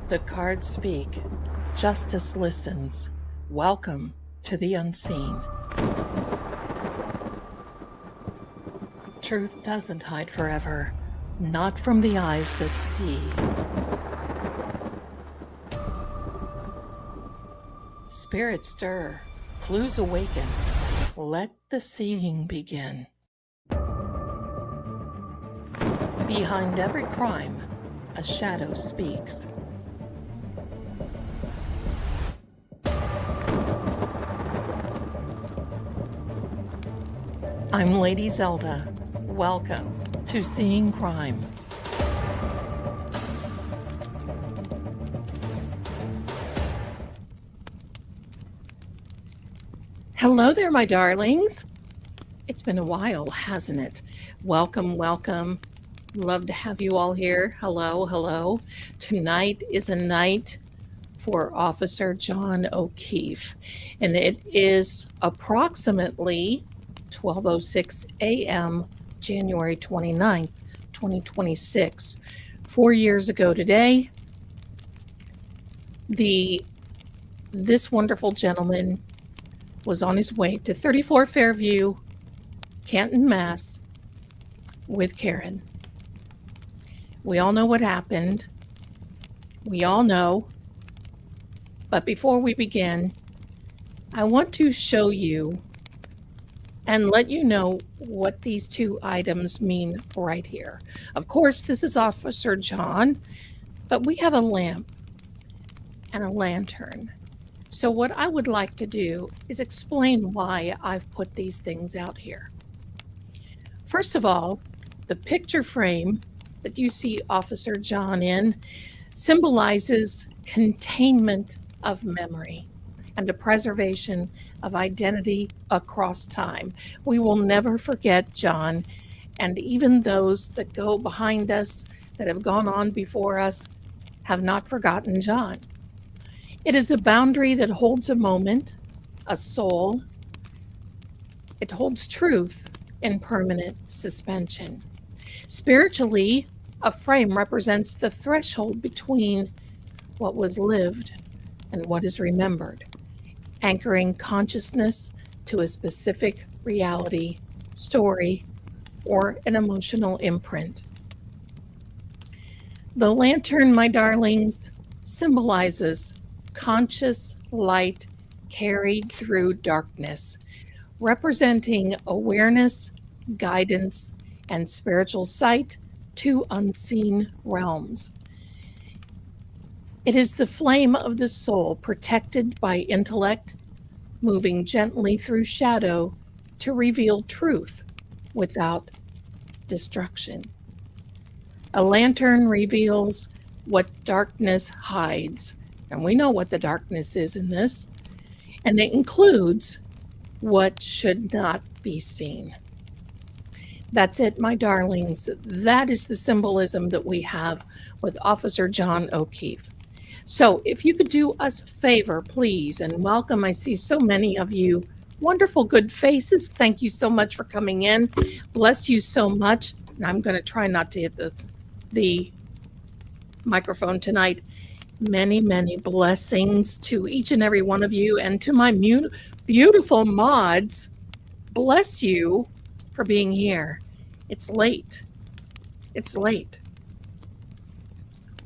The cards speak. Justice listens. Welcome to the unseen. Truth doesn't hide forever, not from the eyes that see. Spirits stir, clues awaken. Let the seeing begin. Behind every crime, a shadow speaks. I'm Lady Zelda. Welcome to Seeing Crime. Hello there, my darlings. It's been a while, hasn't it? Welcome, welcome. Love to have you all here. Hello, hello. Tonight is a night for Officer John O'Keefe, and it is approximately 12:06 a.m., January 29th, 2026. 4 years ago today, this wonderful gentleman was on his way to 34 Fairview, Canton, Mass, with Karen. We all know what happened. We all know. But before we begin, I want to show you and let you know what these two items mean right here. Of course, this is Officer John, but we have a lamp and a lantern. So what I would like to do is explain why I've put these things out here. First of all, the picture frame that you see Officer John in symbolizes containment of memory and the preservation of identity across time. We will never forget John, and even those that go behind us, that have gone on before us, have not forgotten John. It is a boundary that holds a moment, a soul. It holds truth in permanent suspension. Spiritually, a frame represents the threshold between what was lived and what is remembered, anchoring consciousness to a specific reality, story, or an emotional imprint. The lantern, my darlings, symbolizes conscious light carried through darkness, representing awareness, guidance, and spiritual sight to unseen realms. It is the flame of the soul, protected by intellect, moving gently through shadow to reveal truth without destruction. A lantern reveals what darkness hides, and we know what the darkness is in this, and it includes what should not be seen. That's it, my darlings. That is the symbolism that we have with Officer John O'Keefe. So if you could do us a favor, please, and welcome. I see so many of you. Wonderful, good faces. Thank you so much for coming in. Bless you so much. And I'm going to try not to hit the microphone tonight. Many, many blessings to each and every one of you, and to my beautiful mods. Bless you for being here. It's late. It's late.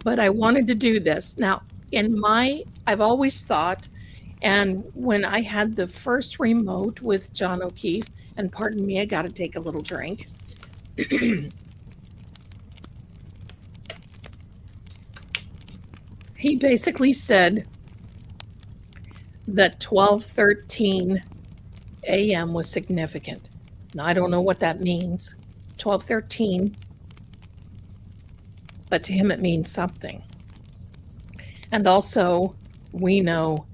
But I wanted to do this. Now, I've always thought, and when I had the first remote with John O'Keefe, and pardon me, I got to take a little drink. He basically said that 12:13 a.m. was significant. Now, I don't know what that means, 12:13, but to him it means something. And also, we know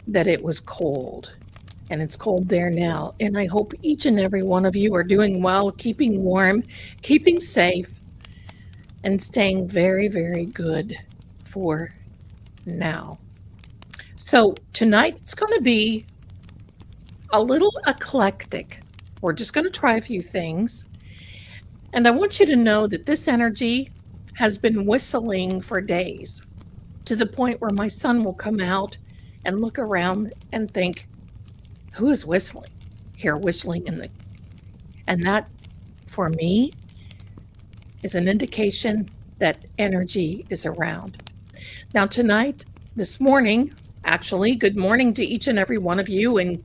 that it was cold, and it's cold there now. And I hope each and every one of you are doing well, keeping warm, keeping safe, and staying very, very good for now. So tonight it's going to be a little eclectic. We're just going to try a few things. And I want you to know that this energy has been whistling for days. to the point where my son will come out and look around and think, who is whistling? Hear whistling and that for me is an indication that energy is around. Now tonight, this morning, actually, good morning to each and every one of you and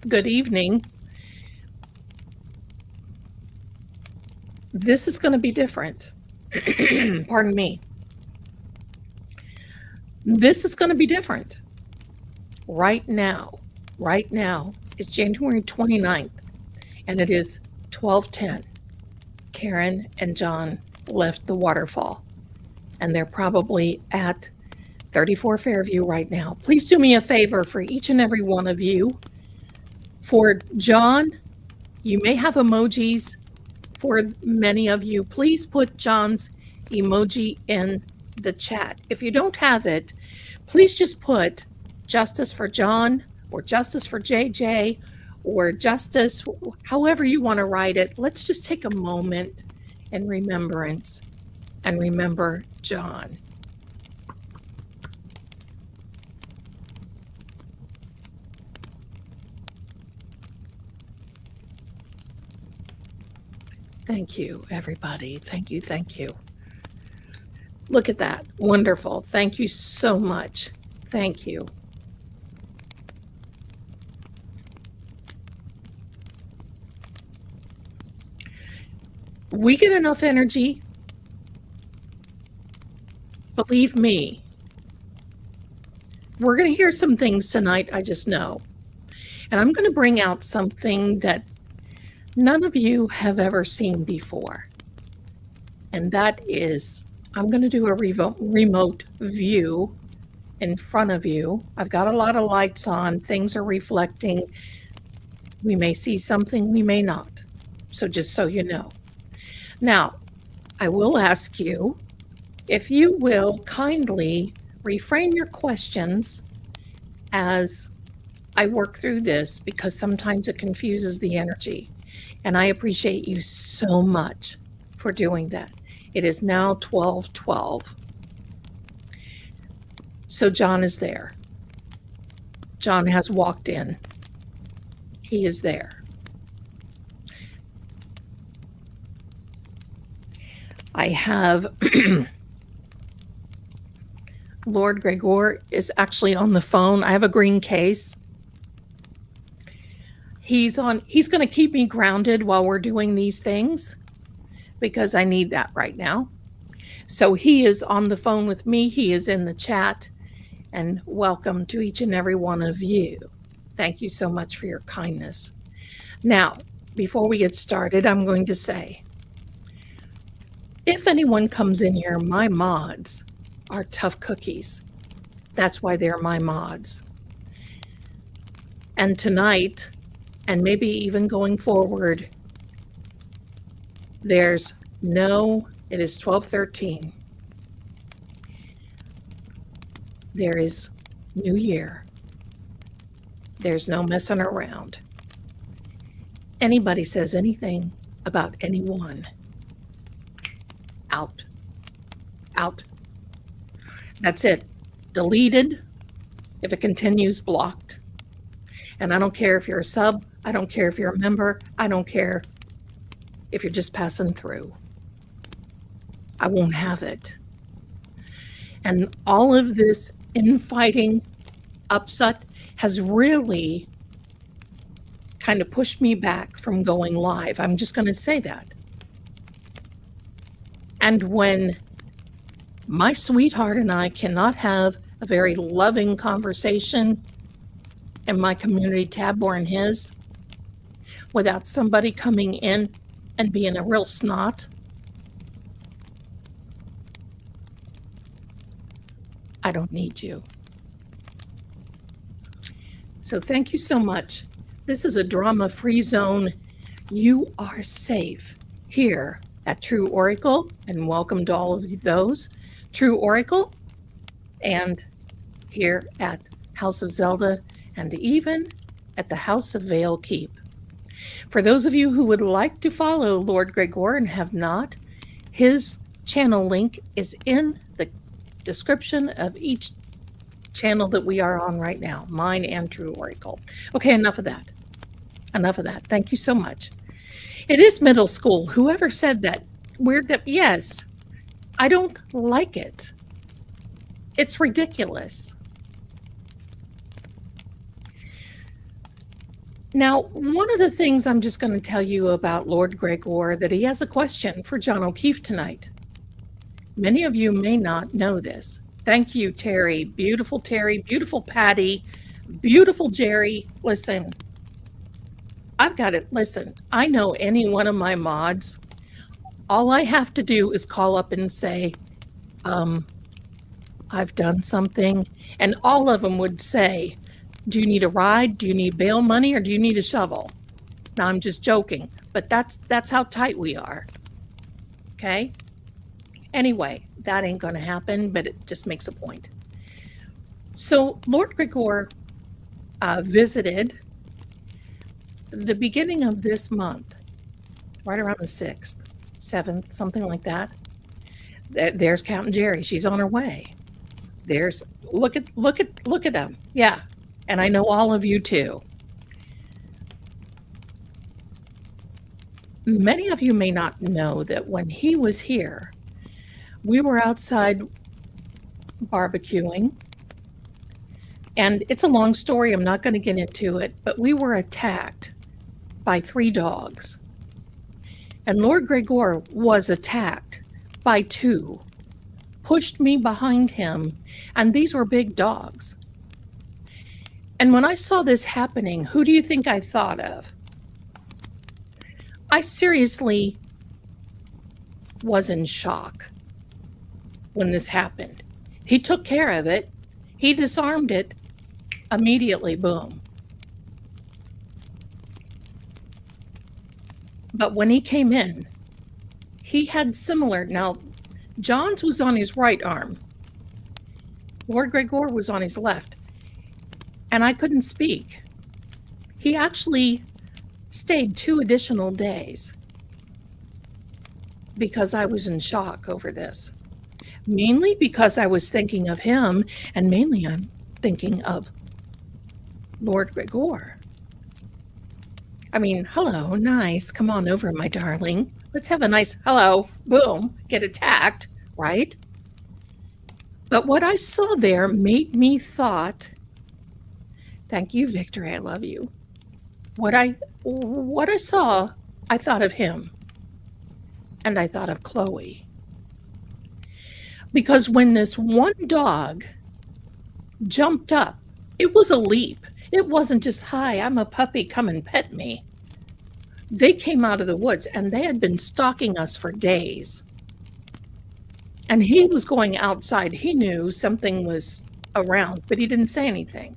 good evening. This is going to be different. Pardon me. This is going to be different. Right now is January 29th, and it is 12:10. Karen and John left the waterfall, and they're probably at 34 Fairview right now. Please do me a favor for each and every one of you. For John, you may have emojis. For many of you, please put John's emoji in the chat. If you don't have it, please just put justice for John or justice for JJ or justice, however you want to write it. Let's just take a moment in remembrance and remember John. Thank you, everybody. Thank you. Thank you. Look at that. Wonderful. Thank you so much. Thank you. We get enough energy. Believe me. We're going to hear some things tonight, I just know. And I'm going to bring out something that none of you have ever seen before. And that is, I'm going to do a remote view in front of you. I've got a lot of lights on. Things are reflecting. We may see something, we may not. So just so you know. Now, I will ask you if you will kindly refrain your questions as I work through this, because sometimes it confuses the energy. And I appreciate you so much for doing that. It is now 12:12. So John is there. John has walked in. He is there. I have Lord Gregor is actually on the phone. I have a green case. He's going to keep me grounded while we're doing these things because I need that right now. So he is on the phone with me. He is in the chat, and welcome to each and every one of you. Thank you so much for your kindness. Now, before we get started, I'm going to say, if anyone comes in here, my mods are tough cookies. That's why they're my mods. And tonight, and maybe even going forward, it is 12:13. There is New Year. There's no messing around. Anybody says anything about anyone, out. That's it. Deleted. If it continues, blocked. And I don't care if you're a sub. I don't care if you're a member. I don't care if you're just passing through. I won't have it. And all of this infighting, upset, has really kind of pushed me back from going live. I'm just going to say that. And when my sweetheart and I cannot have a very loving conversation in my community tab or in his, without somebody coming in and being a real snot, I don't need you. So thank you so much. This is a drama-free zone. You are safe here at True Oracle, and welcome to all of those. True Oracle, and here at House of Zelda, and even at the House of Vale Keep. For those of you who would like to follow Lord Gregor and have not, his channel link is in the description of each channel that we are on right now, mine and True Oracle. Okay, enough of that. Enough of that. Thank you so much. It is middle school. Whoever said that? Weird that, yes. I don't like it. It's ridiculous. Now, one of the things I'm just going to tell you about Lord Gregor, that he has a question for John O'Keefe tonight. Many of you may not know this. Thank you, Terry. Beautiful Terry, beautiful Patty, beautiful Jerry. Listen, I've got it. Listen, I know any one of my mods. All I have to do is call up and say, I've done something. And all of them would say, do you need a ride? Do you need bail money? Or do you need a shovel? Now, I'm just joking, but that's how tight we are. Okay? Anyway, that ain't going to happen, but it just makes a point. So Lord Gregor visited the beginning of this month, right around the 6th, 7th, something like that. There's Captain Jerry. She's on her way. There's look at them. Yeah. And I know all of you too. Many of you may not know that when he was here, we were outside barbecuing. And it's a long story. I'm not going to get into it, but we were attacked by 3 dogs. And Lord Gregor was attacked by 2, pushed me behind him, and these were big dogs. And when I saw this happening, who do you think I thought of? I seriously was in shock when this happened. He took care of it. He disarmed it immediately, boom. But when he came in, he had similar. Now, John's was on his right arm. Lord Gregor was on his left. And I couldn't speak. He actually stayed 2 additional days because I was in shock over this. Mainly because I was thinking of him, and mainly I'm thinking of Lord Gregor. I mean, hello, nice. Come on over, my darling. Let's have a nice hello, boom, get attacked, right? But what I saw there made me thought, thank you, Victor, I love you. What I saw, I thought of him. And I thought of Chloe. Because when this one dog jumped up, it was a leap. It wasn't just, hi, I'm a puppy, come and pet me. They came out of the woods and they had been stalking us for days. And he was going outside. He knew something was around, but he didn't say anything.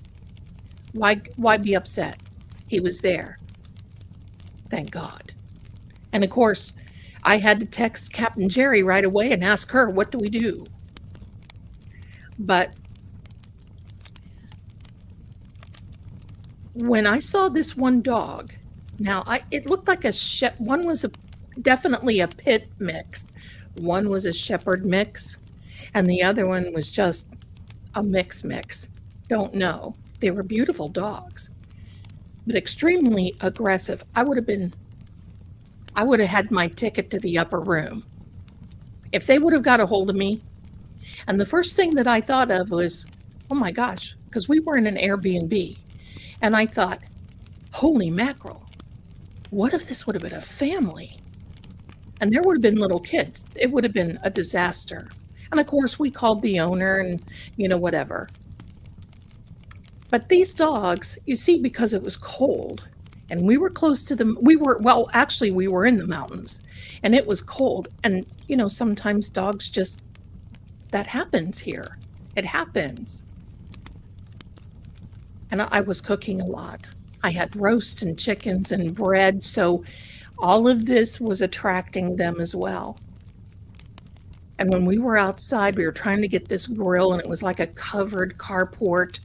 Why be upset? He was there. Thank God. And of course, I had to text Captain Jerry right away and ask her, what do we do? But when I saw this one dog, now it looked like one was definitely a pit mix. One was a shepherd mix, and the other one was just a mix. Don't know. They were beautiful dogs, but extremely aggressive. I would have had my ticket to the upper room if they would have got a hold of me. And the first thing that I thought of was, oh my gosh, because we were in an Airbnb. And I thought, holy mackerel, what if this would have been a family? And there would have been little kids. It would have been a disaster. And of course, we called the owner and, whatever. But these dogs, you see, because it was cold and we were close to them, we were in the mountains and it was cold. And, sometimes dogs just, that happens here. It happens. And I was cooking a lot. I had roast and chickens and bread. So all of this was attracting them as well. And when we were outside, we were trying to get this grill, and it was like a covered carport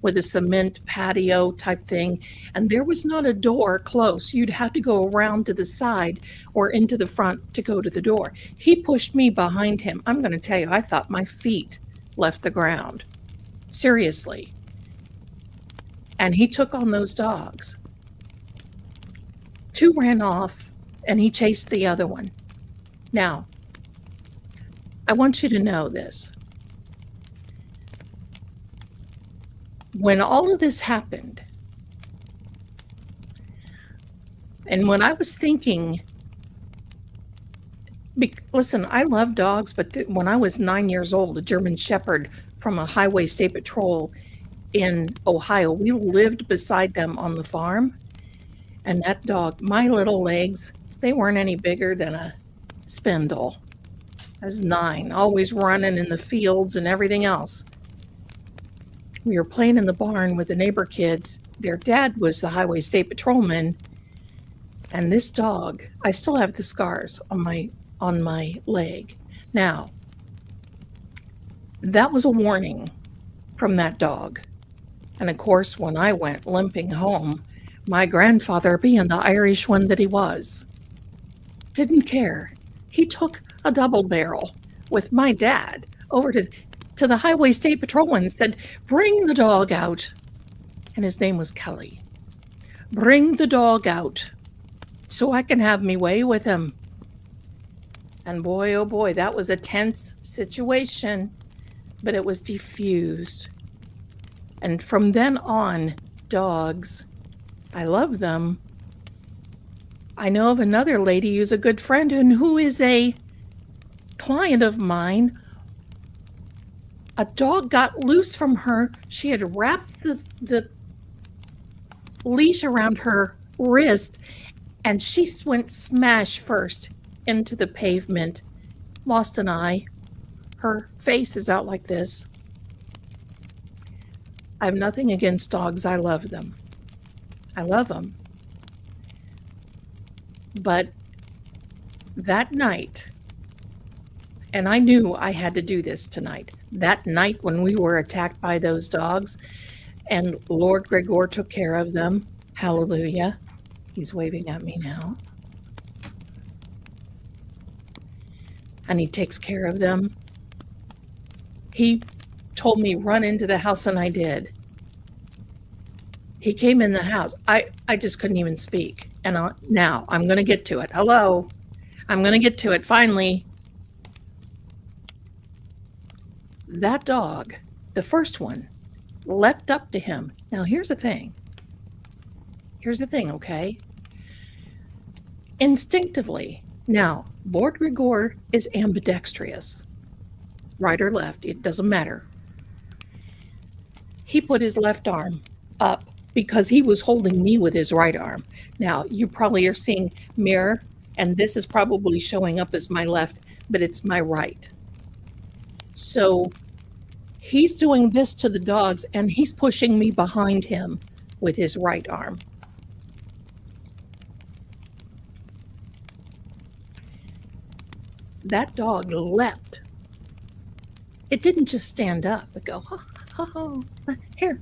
with a cement patio type thing. And there was not a door close. You'd have to go around to the side or into the front to go to the door. He pushed me behind him. I'm going to tell you, I thought my feet left the ground. Seriously. And he took on those dogs. 2 ran off, and he chased the other one. Now, I want you to know this. When all of this happened, and when I was thinking, listen, I love dogs, but when I was 9 years old, a German Shepherd from a Highway State Patrol in Ohio, we lived beside them on the farm. And that dog, my little legs, they weren't any bigger than a spindle. I was 9, always running in the fields and everything else. We were playing in the barn with the neighbor kids. Their dad was the Highway State Patrolman. And this dog, I still have the scars on my leg. Now, that was a warning from that dog. And of course, when I went limping home, my grandfather, being the Irish one that he was, didn't care. He took a double barrel with my dad over to the Highway State Patrolman and said, "Bring the dog out." And his name was Kelly. "Bring the dog out so I can have me way with him." And boy, oh boy, that was a tense situation, but it was diffused. And from then on, dogs, I love them. I know of another lady who's a good friend and who is a client of mine. A dog got loose from her. She had wrapped the leash around her wrist, and she went smash first into the pavement, lost an eye. Her face is out like this. I have nothing against dogs. I love them. I love them. But that night, and I knew I had to do this tonight, that night when we were attacked by those dogs, and Lord Gregor took care of them. Hallelujah. He's waving at me now. And he takes care of them. He told me run into the house, and I did. He came in the house. I just couldn't even speak. And now I'm going to get to it. Hello. I'm going to get to it finally. That dog, the first one, leapt up to him. Now here's the thing. Here's the thing, okay? Instinctively. Now, Lord Gregor is ambidextrous. Right or left, it doesn't matter. He put his left arm up because he was holding me with his right arm. Now, you probably are seeing mirror, and this is probably showing up as my left, but it's my right. So he's doing this to the dogs, and he's pushing me behind him with his right arm. That dog leapt. It didn't just stand up and go, "Ha, ha, ha, here,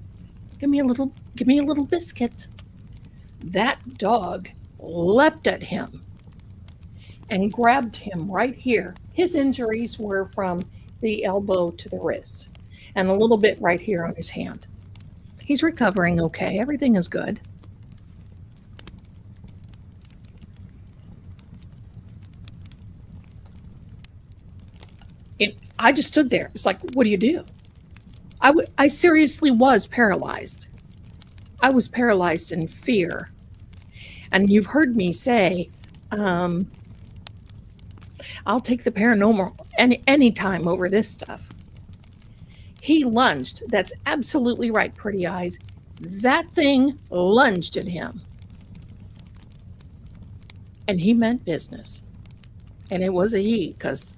give me a little biscuit." That dog leapt at him and grabbed him right here. His injuries were from the elbow to the wrist and a little bit right here on his hand. He's recovering okay. Everything is good. I just stood there. It's like, what do you do? I seriously was paralyzed. I was paralyzed in fear. And you've heard me say, I'll take the paranormal any time over this stuff. He lunged. That's absolutely right, pretty eyes. That thing lunged at him. And he meant business. And it was a he, because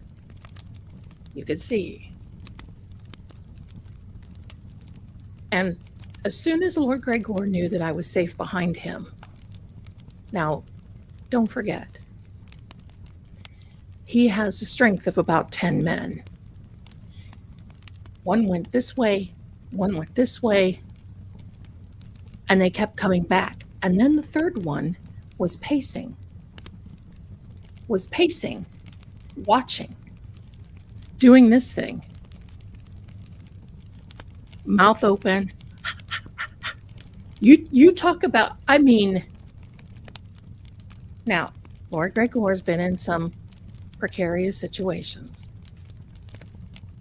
you could see. And as soon as Lord Gregor knew that I was safe behind him, now, don't forget, he has the strength of about 10 men. One went this way, one went this way, and they kept coming back. And then the third one was pacing, watching, doing this thing. mouth open. You talk about, I mean, now, Lord Gregor has been in some precarious situations.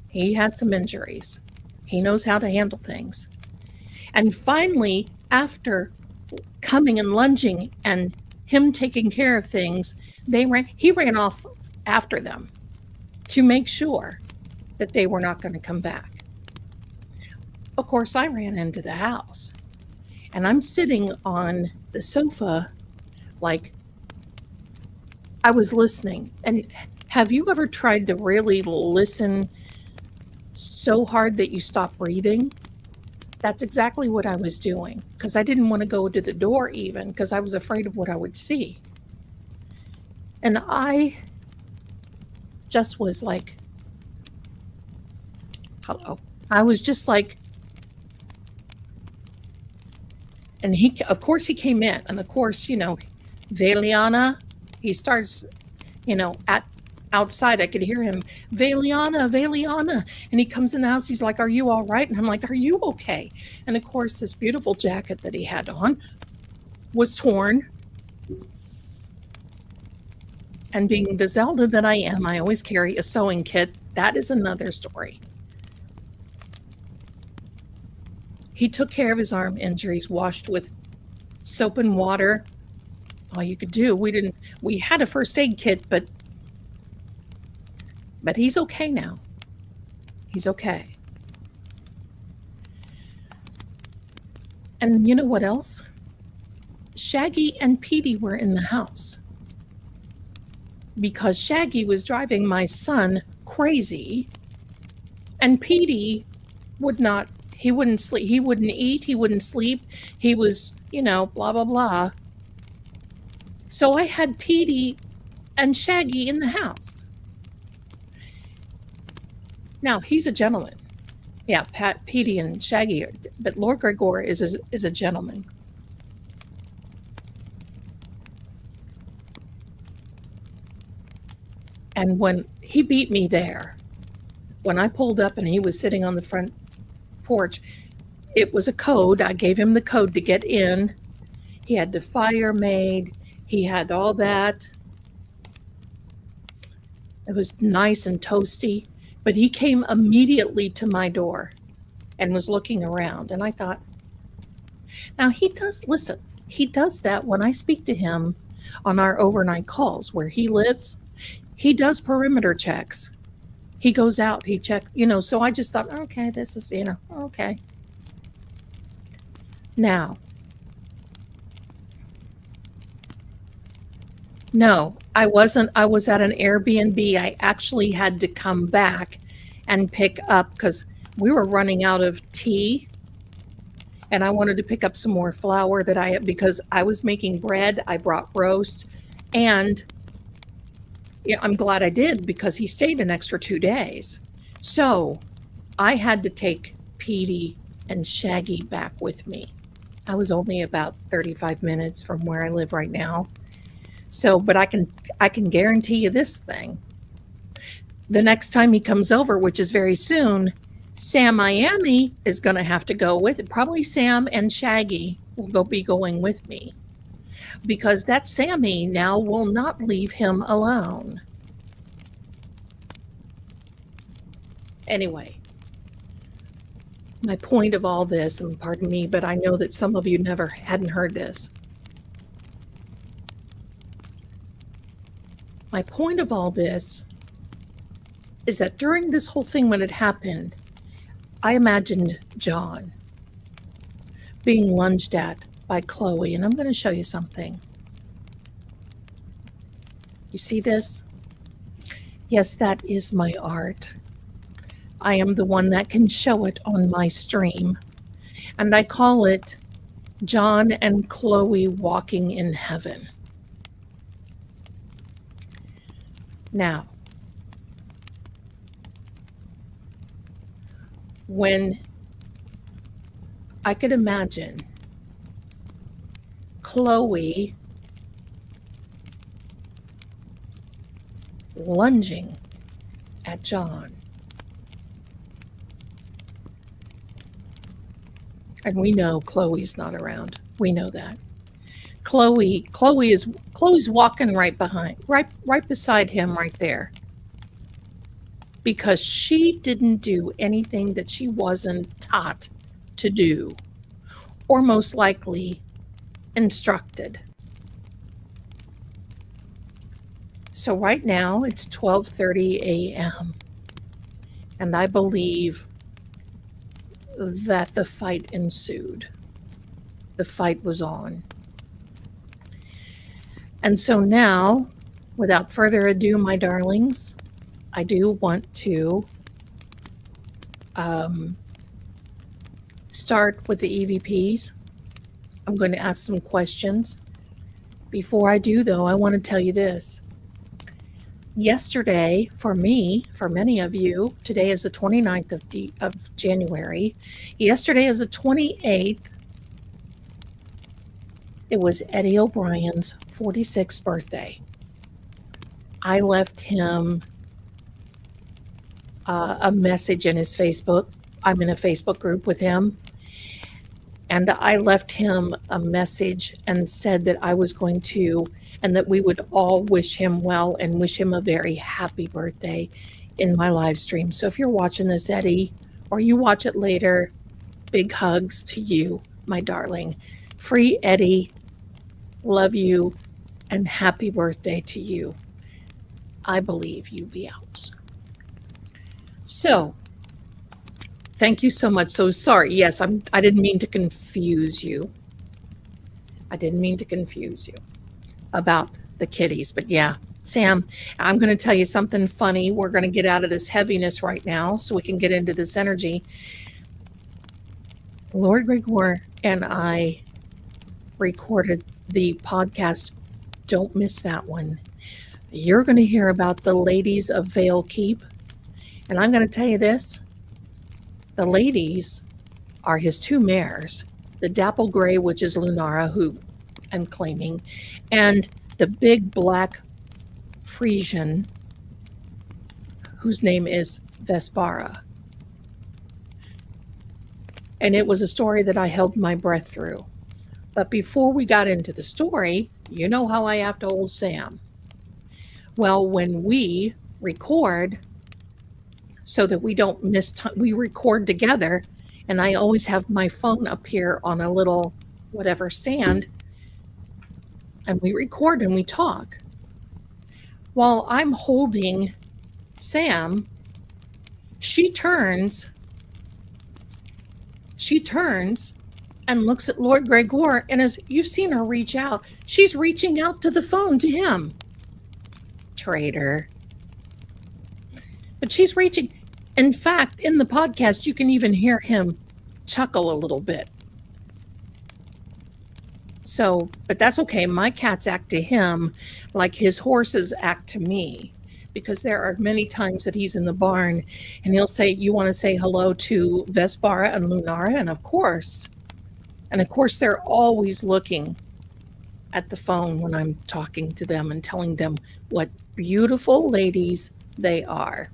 He has some injuries. He knows how to handle things. And finally, after coming and lunging and him taking care of things, he ran off after them to make sure that they were not going to come back. Of course, I ran into the house and I'm sitting on the sofa like I was listening. And have you ever tried to really listen so hard that you stop breathing? That's exactly what I was doing, because I didn't want to go to the door even, because I was afraid of what I would see. And I just was like, hello. I was just like, and of course he came in, and of course, Veliana, he starts, at outside, I could hear him, Veliana. And he comes in the house. He's like, are you all right? And I'm like, are you okay? And of course, this beautiful jacket that he had on was torn. And being the Zelda that I am, I always carry a sewing kit. That is another story. He took care of his arm injuries, washed with soap and water. All you could do. We had a first aid kit, but he's okay now. He's okay. And you know what else? Shaggy and Petey were in the house because Shaggy was driving my son crazy, and Petey he wouldn't sleep. He wouldn't eat. He wouldn't sleep. He was, blah, blah, blah. So I had Petey and Shaggy in the house. Now, he's a gentleman. Yeah, Petey and Shaggy, but Lord Gregor is a gentleman. And when he beat me there, when I pulled up and he was sitting on the front porch, it was a code. I gave him the code to get in. He had the fire made. He had all that. It was nice and toasty. But he came immediately to my door and was looking around. And I thought, now he does that when I speak to him on our overnight calls where he lives. He does perimeter checks. He goes out, he checks, so I just thought, okay, this is, okay. Now, no, I wasn't. I was at an Airbnb. I actually had to come back and pick up because we were running out of tea and I wanted to pick up some more flour because I was making bread. I brought roast, and I'm glad I did because he stayed an extra 2 days. So I had to take Petey and Shaggy back with me. I was only about 35 minutes from where I live right now. So, but I can guarantee you this thing. The next time he comes over, which is very soon, Sam Miami is going to have to go with it. Probably Sam and Shaggy will be going with me because that Sammy now will not leave him alone. Anyway, my point of all this, and pardon me, but I know that some of you hadn't heard this. My point of all this is that during this whole thing when it happened, I imagined John being lunged at by Chloe, and I'm going to show you something. You see this? Yes, that is my art. I am the one that can show it on my stream, and I call it John and Chloe Walking in Heaven. Now, when I could imagine Chloe lunging at John, And we know Chloe's not around. We know that. Chloe's walking right beside him right there. Because she didn't do anything that she wasn't taught to do, or most likely instructed. So right now it's 12:30 a.m. and I believe that the fight ensued. The fight was on. And so now, without further ado, my darlings, I do want to start with the EVPs. I'm going to ask some questions. Before I do, though, I want to tell you this. Yesterday, for me, for many of you, today is the 29th of January. Yesterday is the 28th. It was Eddie O'Brien's 46th birthday. I left him a message in his Facebook. I'm in a Facebook group with him. And I left him a message and said that I was going to, and that we would all wish him well and wish him a very happy birthday in my live stream. So if you're watching this, Eddie, or you watch it later, big hugs to you, my darling. Free Eddie, love you, and happy birthday to you. I believe you be out. So, thank you so much. So sorry. Yes, I didn't mean to confuse you. I didn't mean to confuse you about the kitties. But yeah, Sam, I'm going to tell you something funny. We're going to get out of this heaviness right now so we can get into this energy. Lord Gregor and I recorded the podcast. Don't miss that one. You're going to hear about the ladies of Vale Keep. And I'm going to tell you this. The ladies are his two mares, the dapple gray, which is Lunara, who I'm claiming, and the big black Frisian, whose name is Vespara. And it was a story that I held my breath through. But before we got into the story, you know how I have to hold Sam. Well, when we record, so that we don't miss time, we record together, and I always have my phone up here on a little whatever stand, and we record and we talk. While I'm holding Sam, she turns and looks at Lord Gregor, and as you've seen her reach out, she's reaching out to the phone to him. Traitor. But she's reaching. In fact, in the podcast, you can even hear him chuckle a little bit. So, but that's okay. My cats act to him like his horses act to me, because there are many times that he's in the barn and he'll say, you want to say hello to Vespara and Lunara? And of course, they're always looking at the phone when I'm talking to them and telling them what beautiful ladies they are.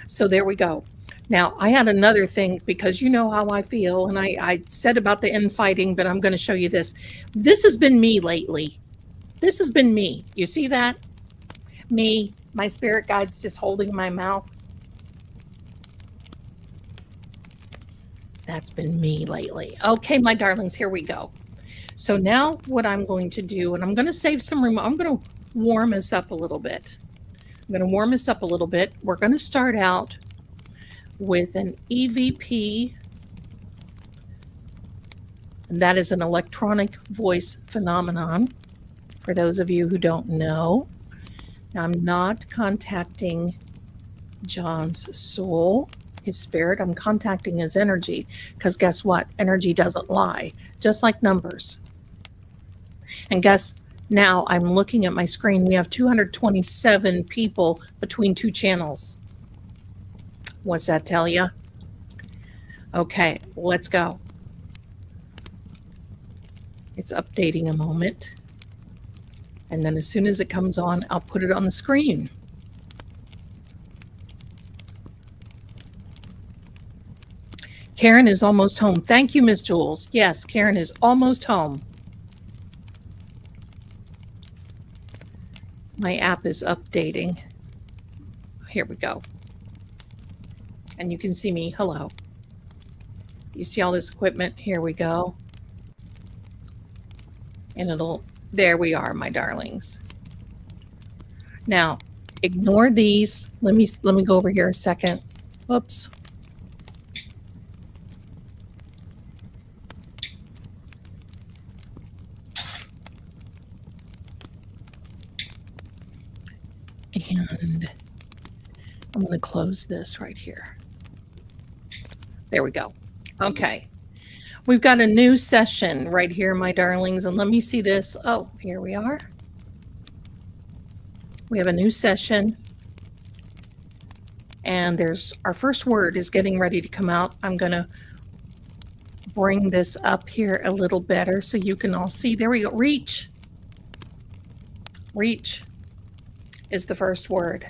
So there we go. Now, I had another thing, because you know how I feel, and I said about the infighting, but I'm going to show you this. This has been me lately. This has been me. You see that? Me, my spirit guide's just holding my mouth. That's been me lately. Okay, my darlings, here we go. So now what I'm going to do, and I'm going to save some room. I'm going to warm us up a little bit. We're going to start out with an EVP. And that is an electronic voice phenomenon, for those of you who don't know. Now, I'm not contacting John's soul, his spirit. I'm contacting his energy, because guess what? Energy doesn't lie, just like numbers. And guess now I'm looking at my screen. We have 227 people between two channels. What's that tell you? Okay, let's go. It's updating a moment. And then as soon as it comes on, I'll put it on the screen. Karen is almost home. Thank you, Miss Jules. Yes, Karen is almost home. My app is updating. Here we go. And you can see me. Hello. You see all this equipment? Here we go. And there we are, my darlings. Now, ignore these. Let me go over here a second. Whoops. And I'm going to close this right here. There we go. Okay. We've got a new session right here, my darlings. And let me see this. Oh, here we are. We have a new session. And our first word is getting ready to come out. I'm going to bring this up here a little better so you can all see. There we go. Reach. Reach is the first word.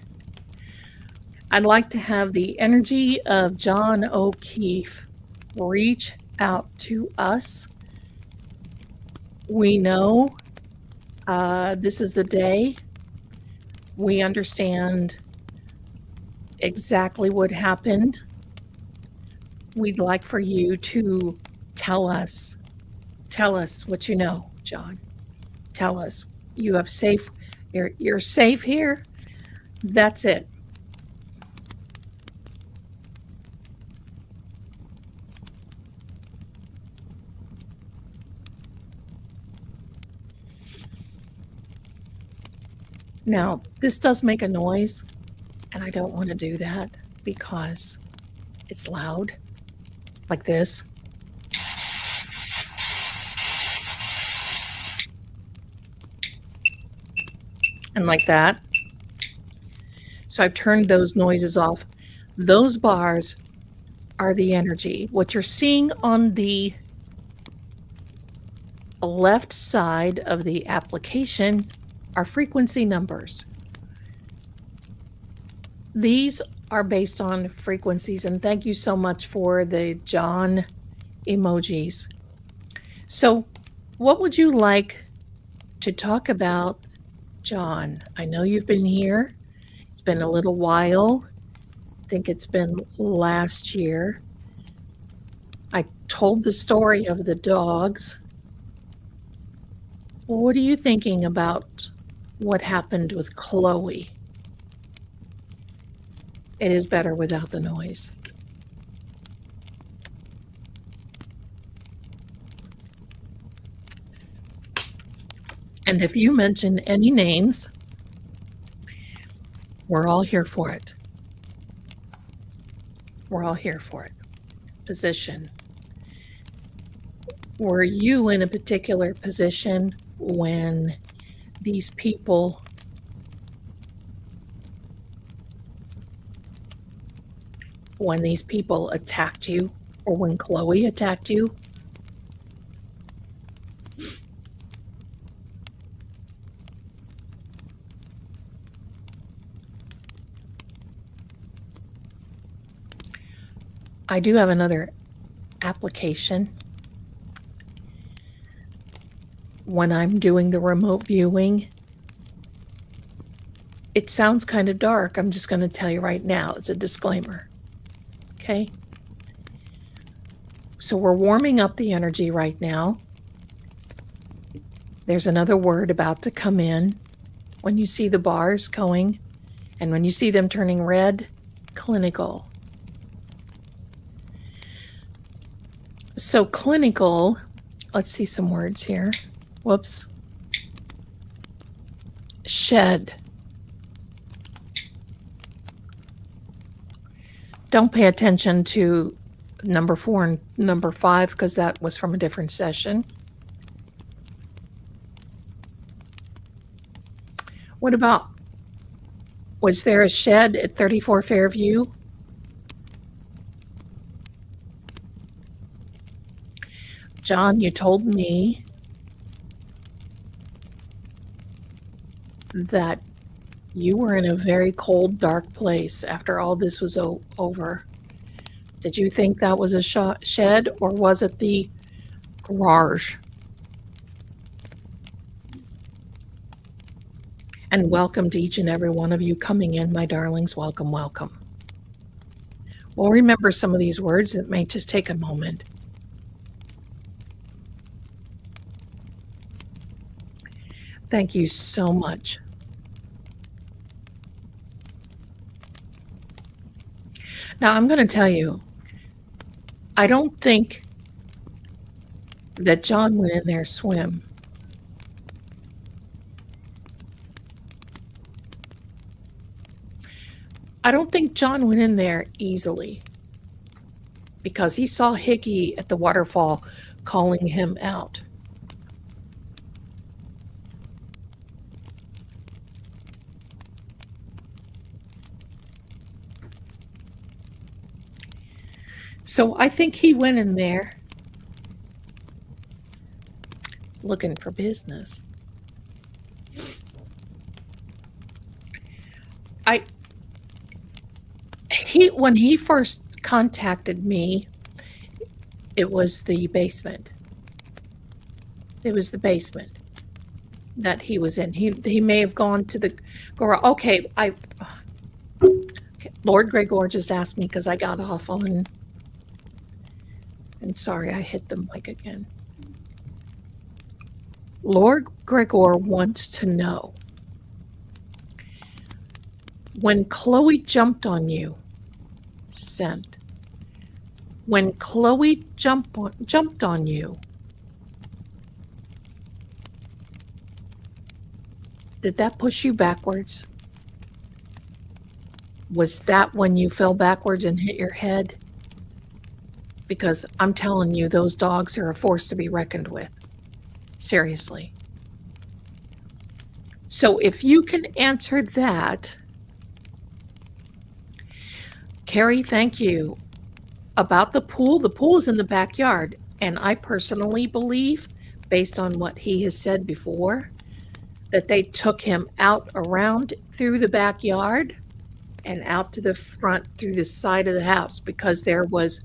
I'd like to have the energy of John O'Keefe reach out to us. We know this is the day. We understand exactly what happened. We'd like for you to tell us what you know, John. Tell us. You're safe here. That's it. Now, this does make a noise, and I don't want to do that because it's loud, like this. And like that. So I've turned those noises off. Those bars are the energy. What you're seeing on the left side of the application are frequency numbers. These are based on frequencies, and thank you so much for the John emojis. So what would you like to talk about, John? I know you've been here. It's been a little while. I think it's been last year. I told the story of the dogs. What are you thinking about what happened with Chloe? It is better without the noise. And if you mention any names, we're all here for it. We're all here for it. Position. Were you in a particular position when these people attacked you, or when Chloe attacked you? I do have another application. When I'm doing the remote viewing, it sounds kind of dark. I'm just going to tell you right now. It's a disclaimer. Okay? So we're warming up the energy right now. There's another word about to come in. When you see the bars going, and when you see them turning red, clinical. So clinical, let's see some words here. Whoops. Shed. Don't pay attention to number 4 and number 5 because that was from a different session. What about, was there a shed at 34 Fairview? John, you told me that you were in a very cold, dark place after all this was over. Did you think that was a shed, or was it the garage? And welcome to each and every one of you coming in, my darlings. Welcome, welcome. Well, remember some of these words. It may just take a moment. Thank you so much. Now, I'm going to tell you, I don't think that John went in there swim. I don't think John went in there easily, because he saw Higgy at the waterfall calling him out. So I think he went in there looking for business. When he first contacted me, it was the basement. It was the basement that he was in. He may have gone to the garage. Okay, Lord Gregor just asked me, because I got off on, and sorry, I hit the mic again. Lord Gregor wants to know, when Chloe jumped on you, sent. When Chloe jumped on you, did that push you backwards? Was that when you fell backwards and hit your head? Because I'm telling you, those dogs are a force to be reckoned with. Seriously. So if you can answer that, Carrie, thank you. About the pool is in the backyard. And I personally believe, based on what he has said before, that they took him out around through the backyard and out to the front through the side of the house, because there was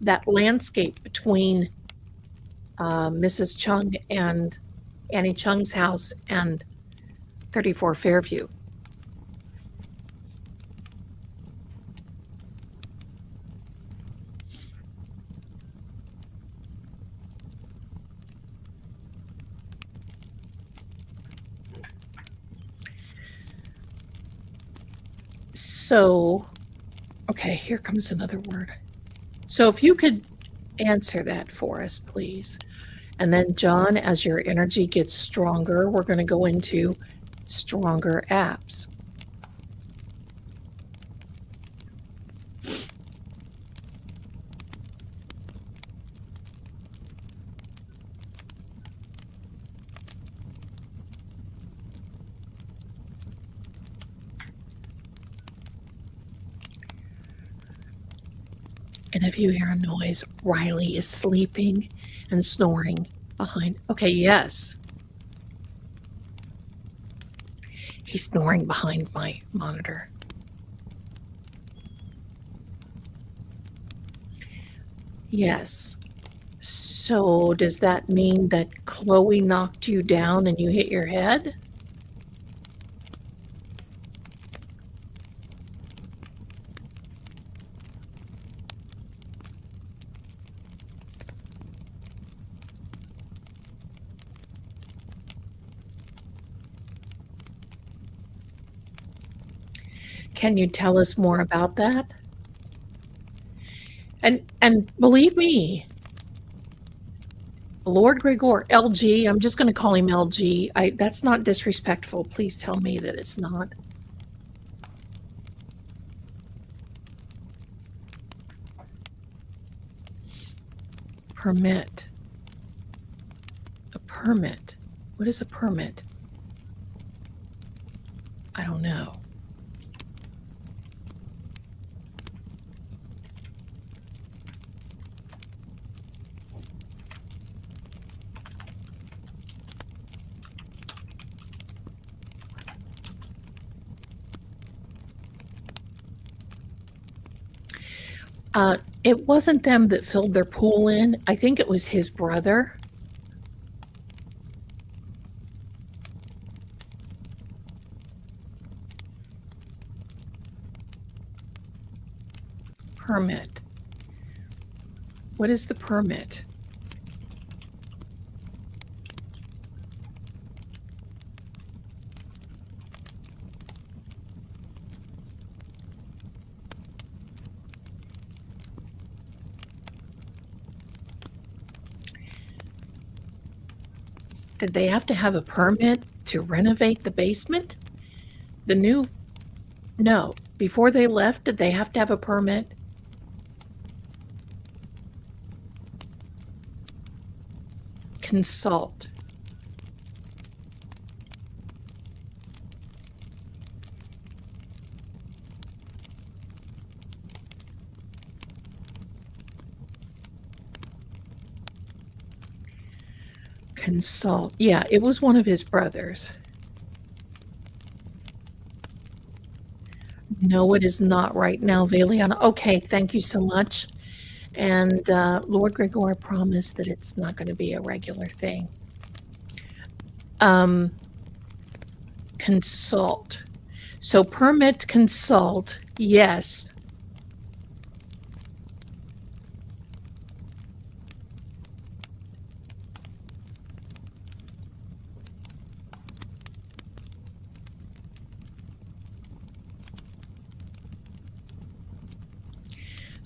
that landscape between Mrs. Chung and Annie Chung's house and 34 Fairview. So, okay, here comes another word. So if you could answer that for us, please. And then, John, as your energy gets stronger, we're going to go into stronger apps. And if you hear a noise, Riley is sleeping and snoring behind. Okay, yes. He's snoring behind my monitor. Yes. So does that mean that Chloe knocked you down and you hit your head? Can you tell us more about that? And believe me, Lord Gregor, LG, I'm just going to call him LG. That's not disrespectful. Please tell me that it's not. Permit. A permit. What is a permit? I don't know. It wasn't them that filled their pool in. I think it was his brother. Permit. What is the permit? Did they have to have a permit to renovate the basement? No. Before they left, did they have to have a permit? Consult. Consult. Yeah, it was one of his brothers. No, it is not right now, Valiana. Okay, thank you so much. And Lord Gregor promised that it's not going to be a regular thing. Consult. So permit, consult, yes.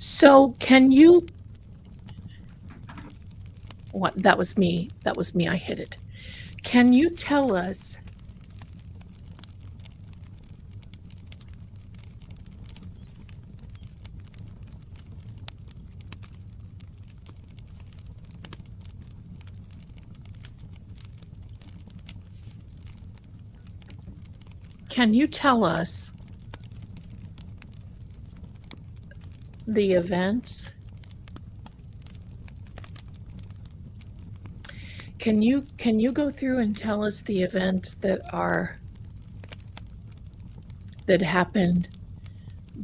So can you, what, that was me, I hit it. Can you tell us the events? Can you go through and tell us the events that happened?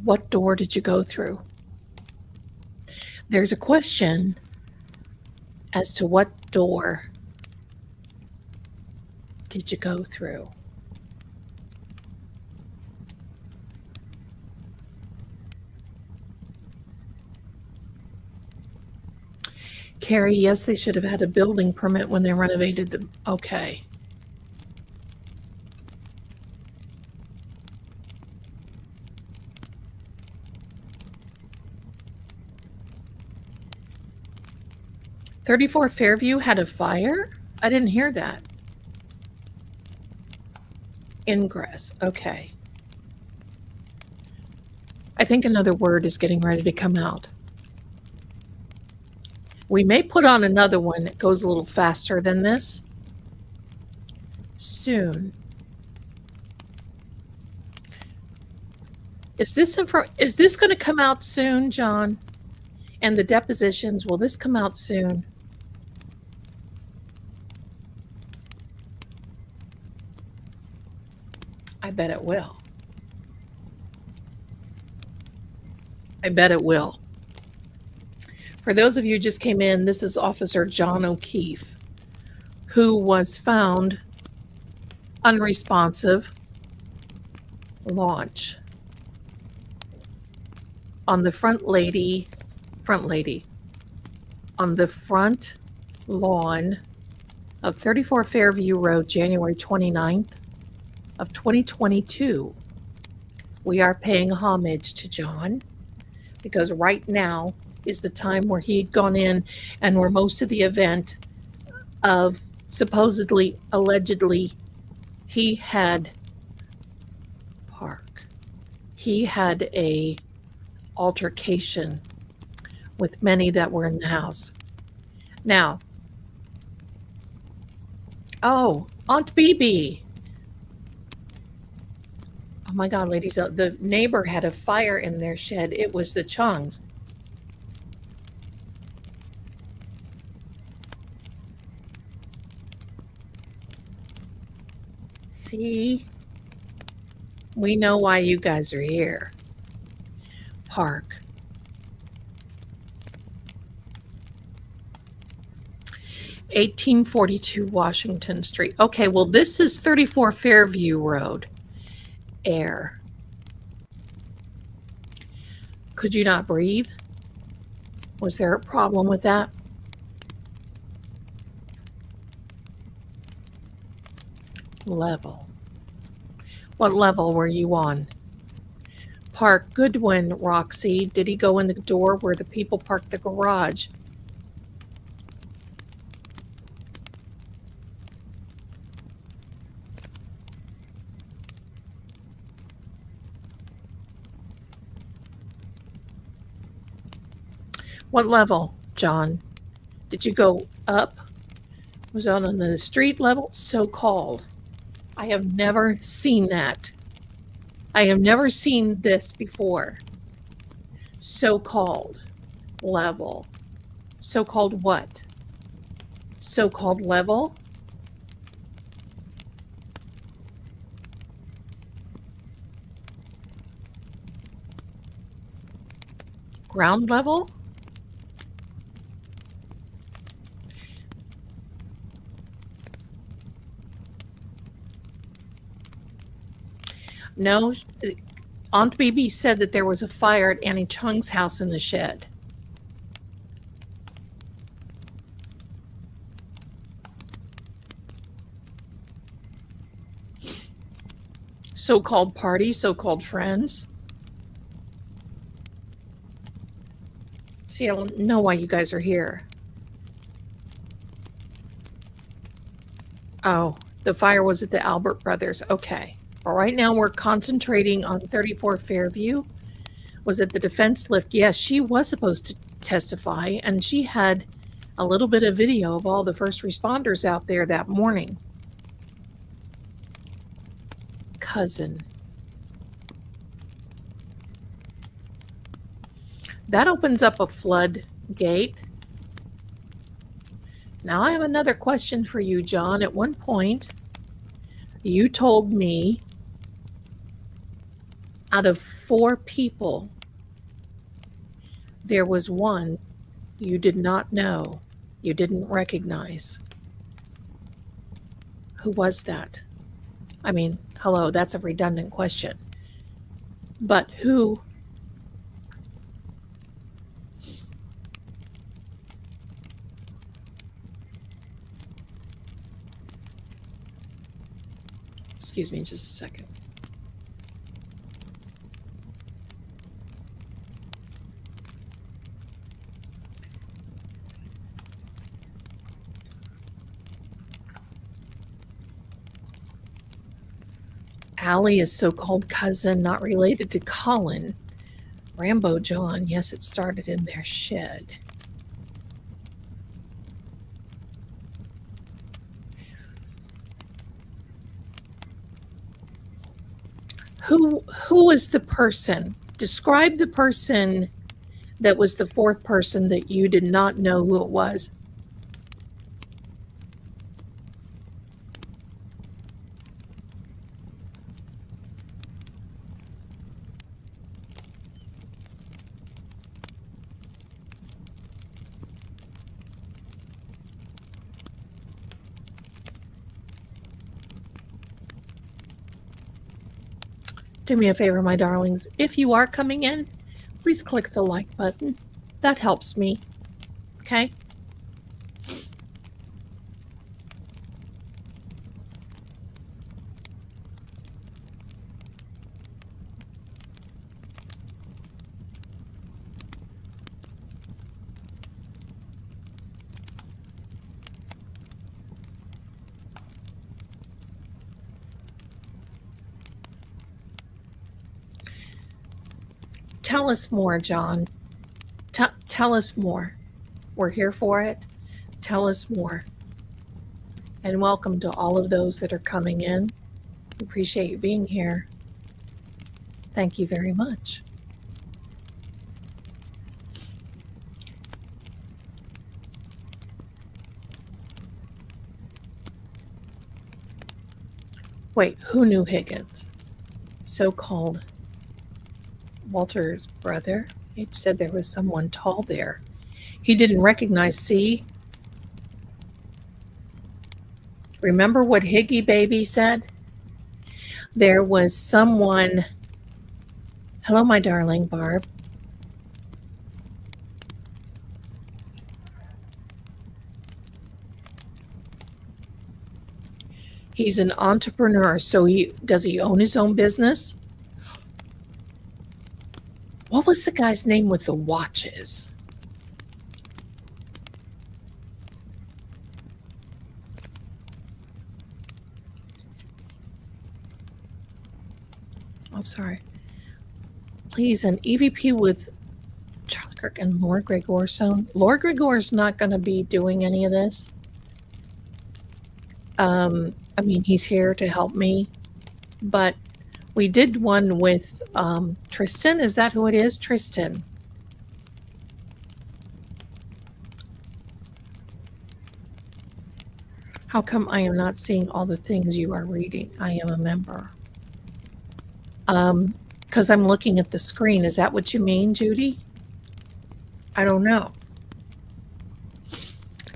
What door did you go through? There's a question as to what door did you go through? Carrie, yes, they should have had a building permit when they renovated them. Okay. "34 Fairview had a fire?" I didn't hear that. Ingress. Okay. I think another word is getting ready to come out. We may put on another one that goes a little faster than this. Soon. Is this going to come out soon, John? And the depositions, will this come out soon? I bet it will. I bet it will. For those of you who just came in, this is Officer John O'Keefe, who was found unresponsive. Launch. On the front on the front lawn of 34 Fairview Road, January 29th of 2022. We are paying homage to John because right now is the time where he'd gone in and where most of the event of supposedly, allegedly, he had a altercation with many that were in the house. Now, oh, Aunt BB. Oh my God, ladies, the neighbor had a fire in their shed. It was the Chungs. See, we know why you guys are here. Park. 1842 Washington Street. Okay, well, this is 34 Fairview Road. Air. Could you not breathe? Was there a problem with that? Level. What level were you on? Park Goodwin, Roxy. Did he go in the door where the people parked the garage? What level, John? Did you go up? Was it on the street level? So-called. I have never seen that. I have never seen this before. So-called level. So-called what? So-called level? Ground level? No, Aunt BB said that there was a fire at Annie Chung's house in the shed. So-called party, so-called friends. See, I don't know why you guys are here. Oh, the fire was at the Albert Brothers. Okay. Well, right now we're concentrating on 34 Fairview. Was it the defense lift? Yes, she was supposed to testify, and she had a little bit of video of all the first responders out there that morning. Cousin. That opens up a floodgate. Now I have another question for you, John. At one point, you told me out of 4 people, there was one you did not know, you didn't recognize. Who was that? I mean, hello, that's a redundant question. But who? Excuse me just a second. Allie is so-called cousin, not related to Colin. Rambo John, yes, it started in their shed. Who was the person? Describe the person that was the 4th person that you did not know who it was. Do me a favor, my darlings. If you are coming in, please click the like button. That helps me. Okay? Tell us more, John. Tell us more. We're here for it. Tell us more. And welcome to all of those that are coming in. We appreciate you being here. Thank you very much. Wait, who knew Higgins? So-called Walter's brother. He said there was someone tall there. He didn't recognize. See? Remember what Higgy Baby said? There was someone. Hello, my darling Barb. He's an entrepreneur, so does he own his own business? What was the guy's name with the watches? I'm sorry. Please, an EVP with Charlie Kirk and Laura Gregorson. Laura Gregor's not going to be doing any of this. I mean, he's here to help me, but we did one with Tristan. Is that who it is? Tristan. How come I am not seeing all the things you are reading? I am a member. Because I'm looking at the screen. Is that what you mean, Judy? I don't know.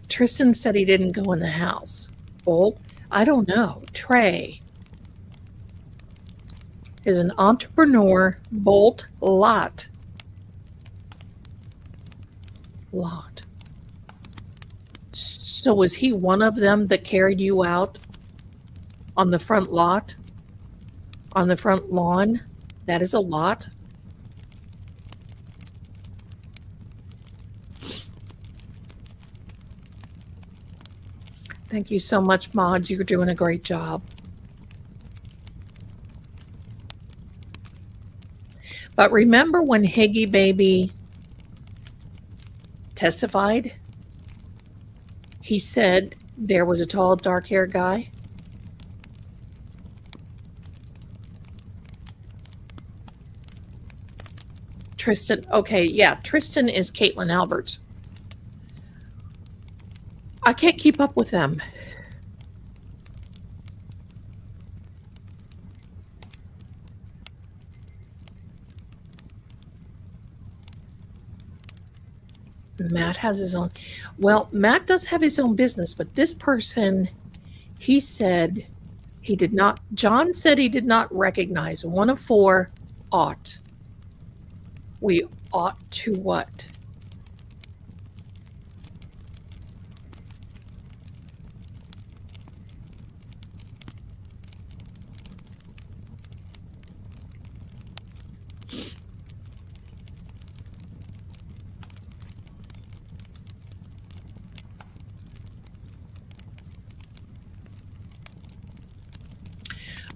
Tristan said he didn't go in the house. Bolt? I don't know. Trey is an entrepreneur. Bolt lot. So was he one of them that carried you out on the front lot? On the front lawn? That is a lot. Thank you so much, Mods. You're doing a great job. But remember when Higgy Baby testified? He said there was a tall, dark-haired guy. Tristan, okay, yeah, Tristan is Caitlin Alberts. I can't keep up with them. Matt has his own. Well, Matt does have his own business, but this person, he said he did not. John said he did not recognize one of four ought. We ought to what?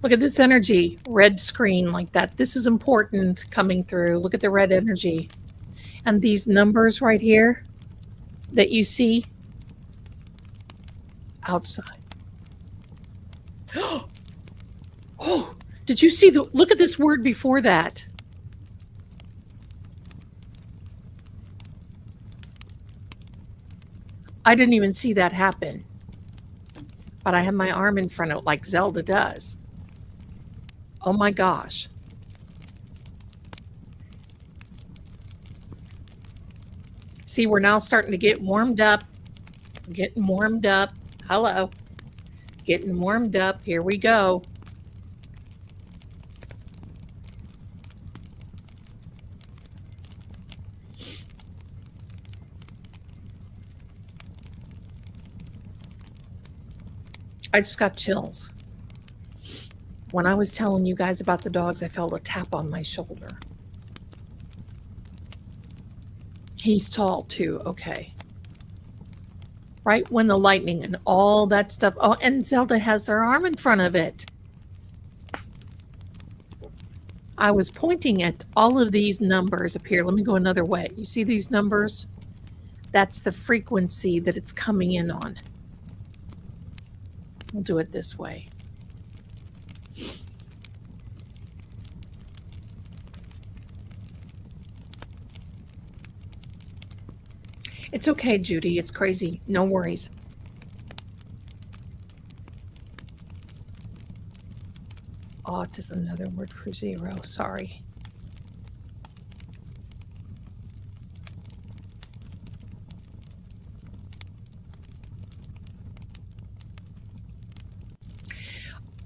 Look at this energy, red screen like that. This is important coming through. Look at the red energy. And these numbers right here that you see outside. Oh, did you see look at this word before that? I didn't even see that happen. But I have my arm in front of it like Zelda does. Oh my gosh. See, we're now starting to get warmed up. Getting warmed up. Hello. Getting warmed up. Here we go. I just got chills. When I was telling you guys about the dogs, I felt a tap on my shoulder. He's tall too, okay. Right when the lightning and all that stuff. Oh, and Zelda has her arm in front of it. I was pointing at all of these numbers up here. Let me go another way. You see these numbers? That's the frequency that it's coming in on. We'll do it this way. It's okay, Judy. It's crazy. No worries. Ought is another word for zero. Sorry.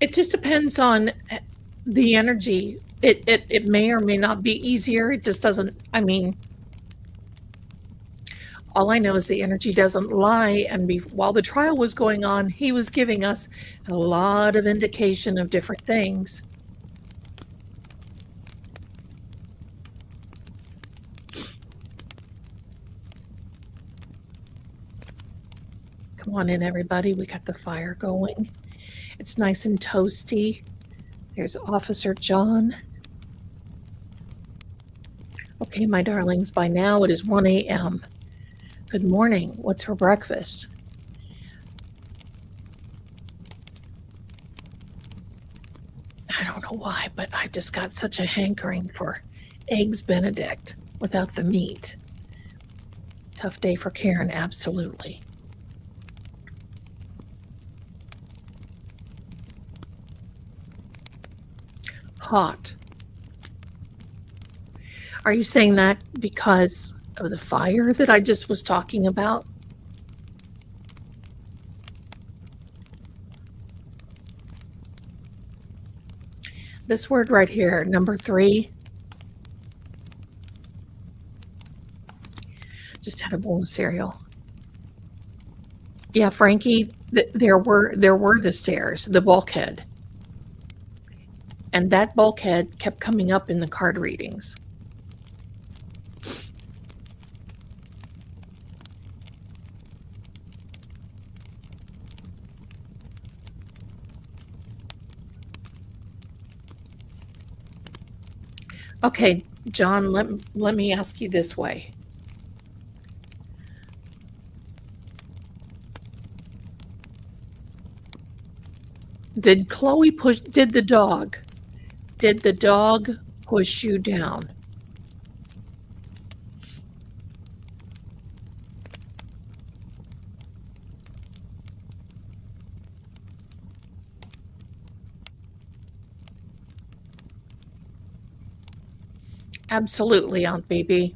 It just depends on the energy. It may or may not be easier. It just doesn't, I mean, all I know is the energy doesn't lie. And while the trial was going on, he was giving us a lot of indication of different things. Come on in, everybody. We got the fire going. It's nice and toasty. There's Officer John. Okay, my darlings, by now it is 1 a.m. Good morning. What's for breakfast? I don't know why, but I just got such a hankering for eggs Benedict without the meat. Tough day for Karen, absolutely. Hot. Are you saying that because of the fire that I just was talking about? This word right here, number 3. Just had a bowl of cereal. Yeah, Frankie, there were the stairs, the bulkhead. And that bulkhead kept coming up in the card readings. Okay, John, let me ask you this way. Did the dog push you down? Absolutely, Aunt Baby.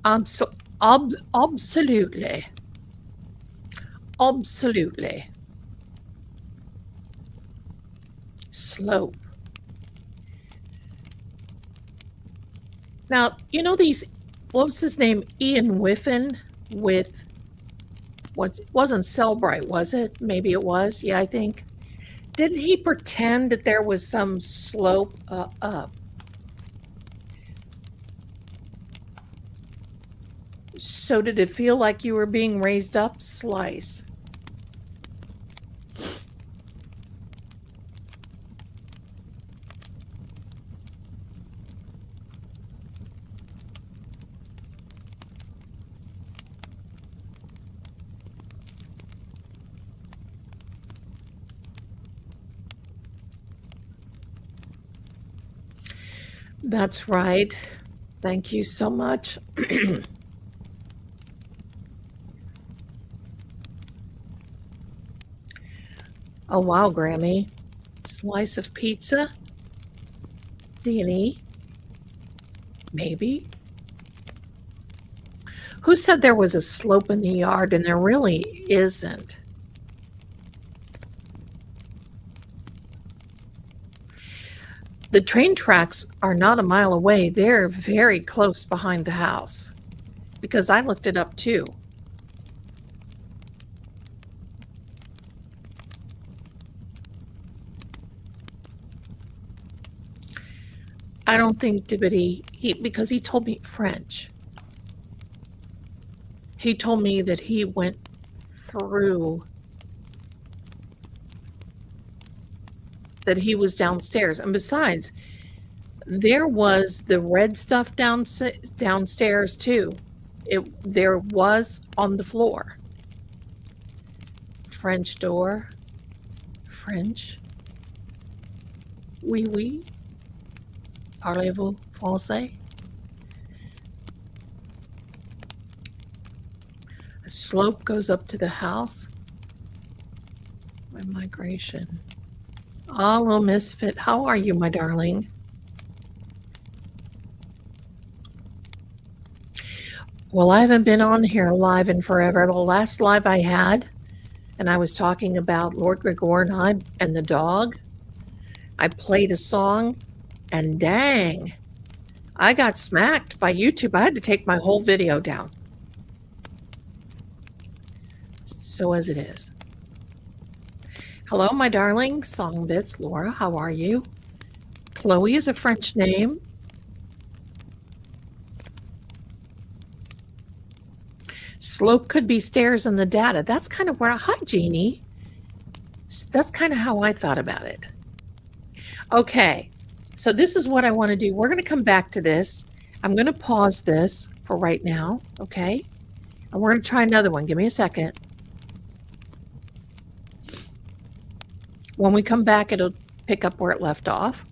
Absolutely. Absolutely. Slope. Now, you know these, what was his name? Ian Whiffen with, wasn't Cellbright, was it? Maybe it was. Yeah, I think. Didn't he pretend that there was some slope up? So did it feel like you were being raised up? Slice. That's right. Thank you so much. Oh, wow, Grammy. Slice of pizza? D&E? Maybe. Who said there was a slope in the yard? And there really isn't. The train tracks are not a mile away. They're very close behind the house because I looked it up too. I don't think Dibbity, because he told me French. He told me that he went through, that he was downstairs. And besides, there was the red stuff downstairs too. There was on the floor. French door. French. Oui, oui. Parlez-vous français? A slope goes up to the house. My migration. Ah, little misfit. How are you, my darling? Well, I haven't been on here live in forever. The last live I had and I was talking about Lord Gregor and I and the dog. I played a song, and dang, I got smacked by YouTube. I had to take my whole video down. So as it is. Hello, my darling song bits. Laura, how are you? Chloe is a French name. Slope could be stairs in the data. That's kind of where, hi, Jeannie. That's kind of how I thought about it. Okay, so this is what I want to do. We're going to come back to this. I'm going to pause this for right now, okay? And we're going to try another one. Give me a second. When we come back, it'll pick up where it left off.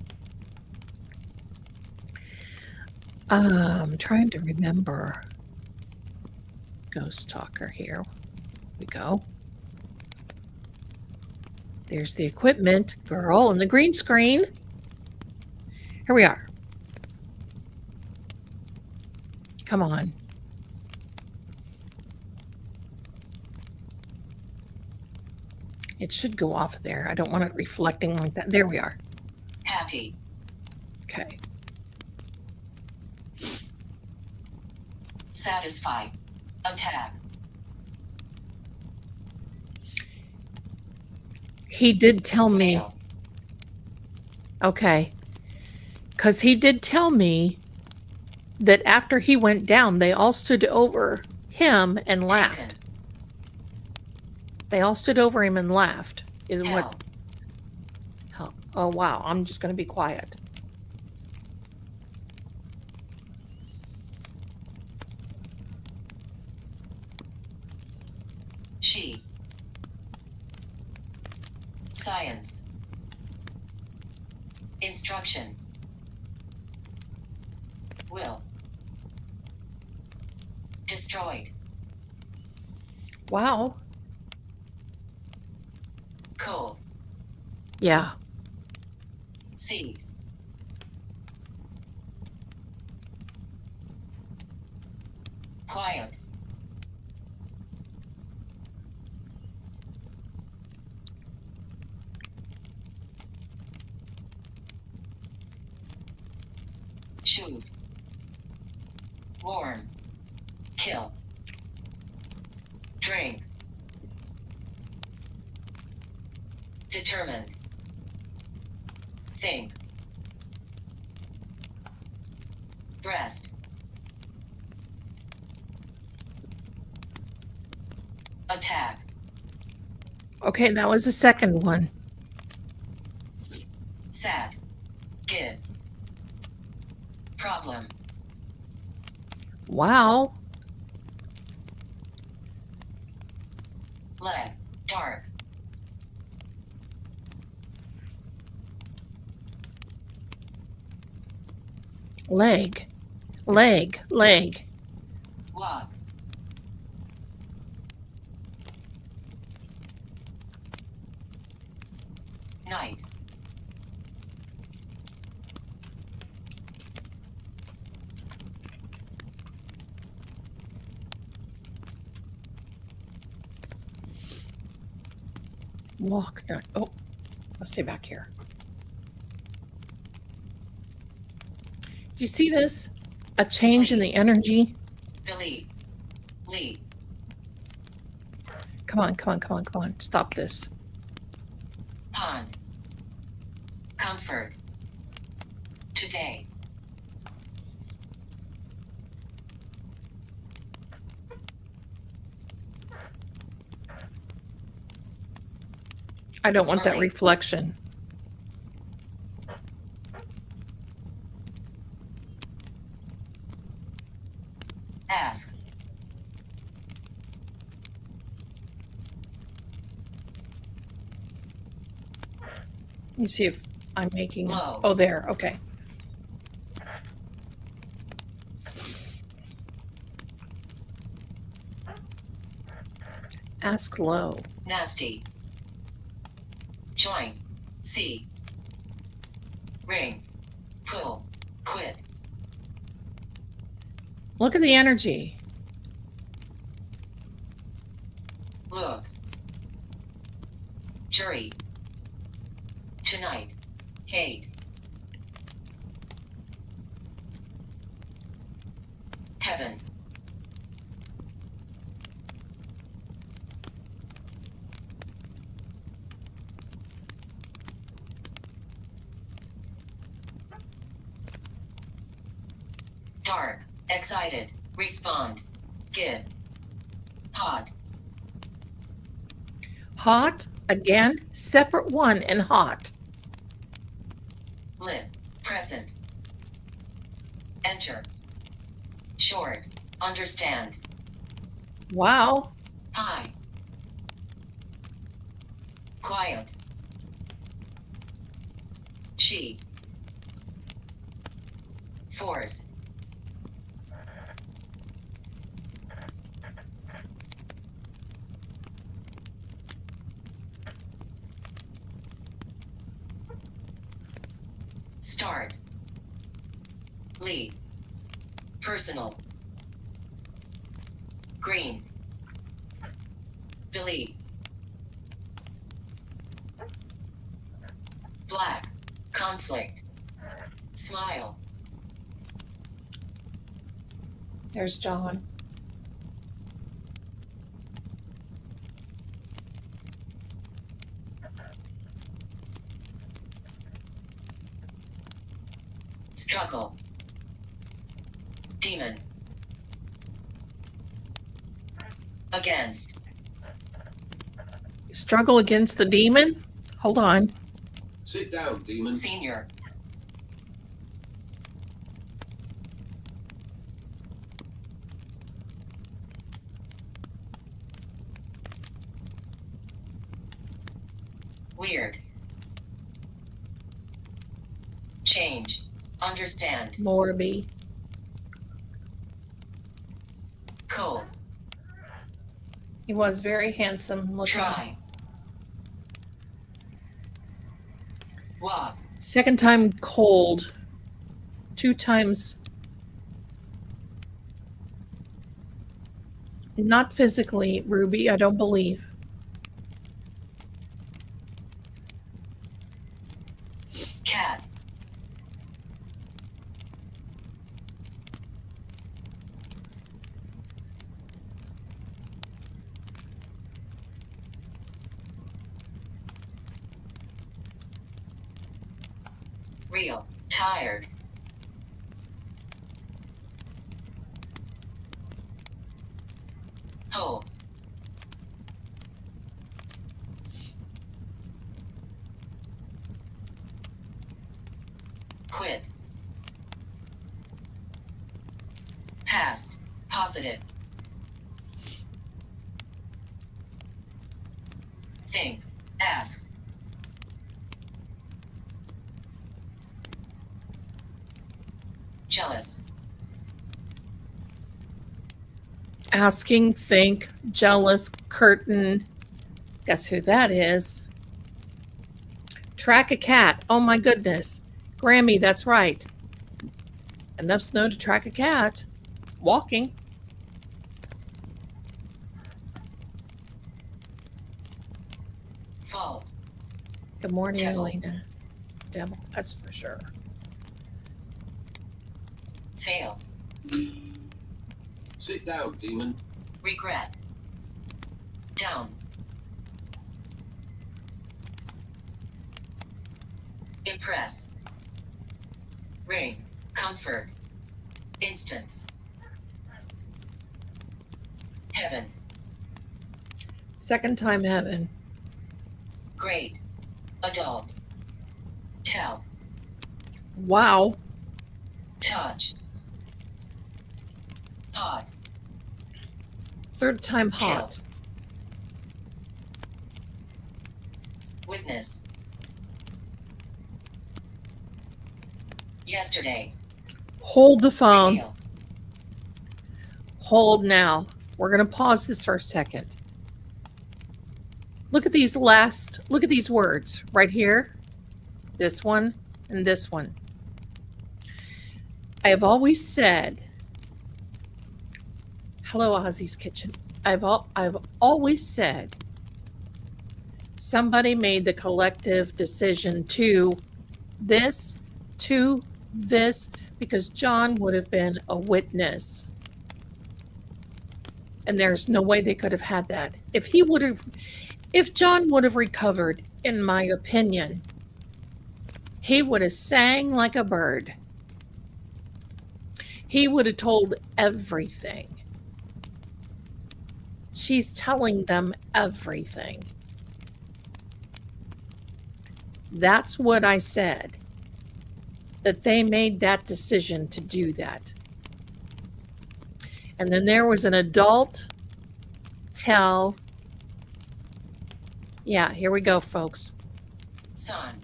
I'm trying to remember. Ghost Talker here. We go. There's the equipment girl and the green screen. Here we are. Come on. It should go off there. I don't want it reflecting like that. There we are. Happy. Okay. Satisfied. Attack. He did tell me. Fail. Okay. Because he did tell me that after he went down, they all stood over him and laughed. Taken. They all stood over him and laughed. Is Hell. what? Oh, oh, wow. I'm just going to be quiet. She. Science. Instruction. Will. Destroyed. Wow. Coal. Yeah. Seed. Quiet. Shoot. Warm. Kill. Drink. Determined. Think. Breast. Attack. Okay, that was the second one. Sad. Give. Problem. Wow. Leg. Dark. Leg. Leg. Leg. Walk. Night. Walk. No. Oh, let's stay back here. Do you see this? A change in the energy. Delete. Lead. Come on, come on, come on, come on. Stop this. Pond. Comfort. Today. I don't want that Early. reflection. Ask. Let me see if I'm making. Low. Oh, there. Okay. Ask low. Nasty. Join. See. Ring. Pull. Quit. Look at the energy. Look. Jury. Tonight. Hate. Heaven. Dark. Excited. Respond. Give. Hot. Hot, again, separate one and hot. Lit. Present. Enter. Short. Understand. Wow. High. Quiet. She. Force. Start. Lead. Personal. Green. Believe. Black. Conflict. Smile. There's John. Struggle. Demon. Against. Struggle against the demon? Hold on. Sit down, demon. Senior. Weird. Change. Understand. Morby. Cold. He was very handsome looking. Try. Walk. Second time cold. 2 times. Not physically, Ruby, I don't believe. Cat. Real. Tired. Whole. Quit. Past. Positive. Think. Ask. Jealous. Asking, think, jealous, curtain. Guess who that is? Track a cat. Oh my goodness. Grammy, that's right. Enough snow to track a cat. Walking. Fall. Good morning, Devil. Elena. Devil, that's for sure. Fail. Sit down, demon. Regret. Down. Impress. Ring. Comfort. Instance. Heaven. Second time heaven. Grade. Adult. Tell. Wow. Touch. Hot. Third time hot. Kill. Witness. Yesterday. Hold the phone. Reveal. Hold now. We're going to pause this for a second. Look at these words right here. This one and this one. I have always said, hello, Ozzy's Kitchen. I've always said, Somebody made the collective decision to this, because John would have been a witness. And there's no way they could have had that. If John would have recovered, in my opinion, he would have sang like a bird. He would have told everything. She's telling them everything. That's what I said. That they made that decision to do that. And then there was an adult tell. Yeah, here we go, folks. Son.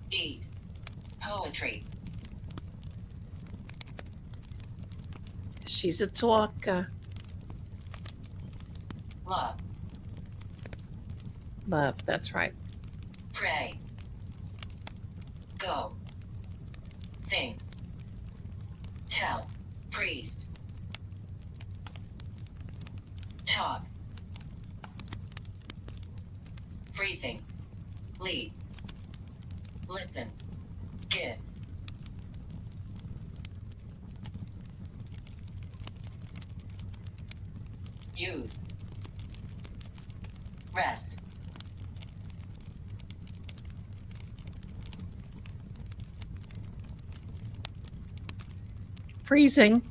Deed. Poetry. She's a talker. Love. Love, that's right. Pray. Go. Think. Tell. Priest. Talk. Freezing. Lead. Listen. Give. Use. Rest. Freezing.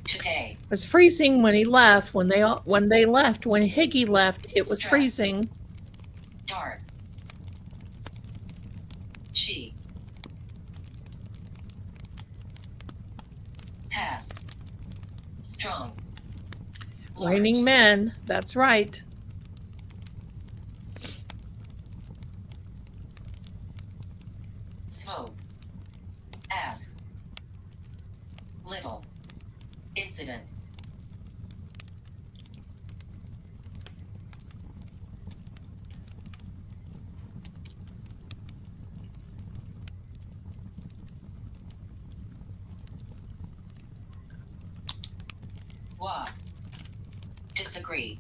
Today. It was freezing when he left. When they left, when Higgy left, it was Stress. freezing. Dark. She. Past. Strong. Large. Raining men, that's right. Smoke. Ask. Little. Incident. Walk. Disagree.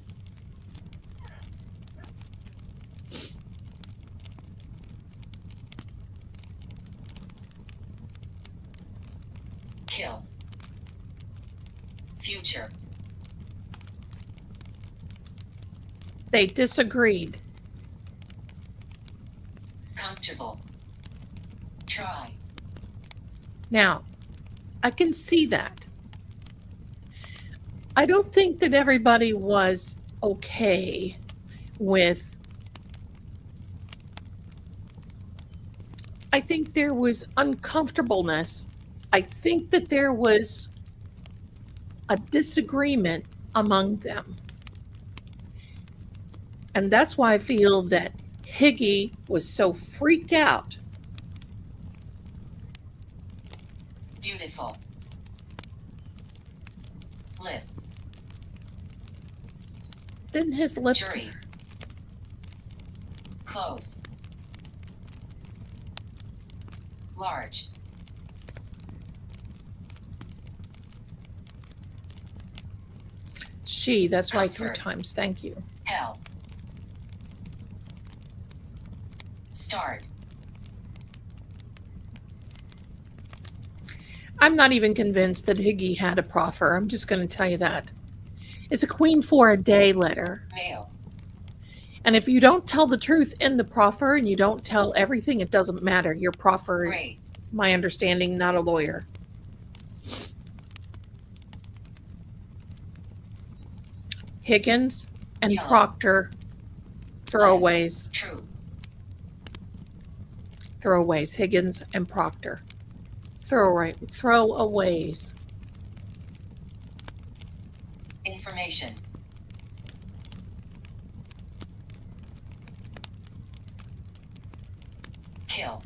Kill. Future. They disagreed. Comfortable. Try. Now, I can see that. I don't think that everybody was okay with. I think there was uncomfortableness. I think that there was a disagreement among them. And that's why I feel that Higgy was so freaked out. Beautiful. Lip. Didn't his lip... Jury. Close. Large. She, that's right, 3 Comfort. times. Thank you. Hell. Start. I'm not even convinced that Higgy had a proffer. I'm just going to tell you that. It's a queen for a day letter. Male. And if you don't tell the truth in the proffer and you don't tell everything, it doesn't matter. Your proffer, Great. my understanding, not a lawyer. Higgins and Yellow. Proctor, throwaways. True. Throwaways. Higgins and Proctor. Throwaways. Information. Kill.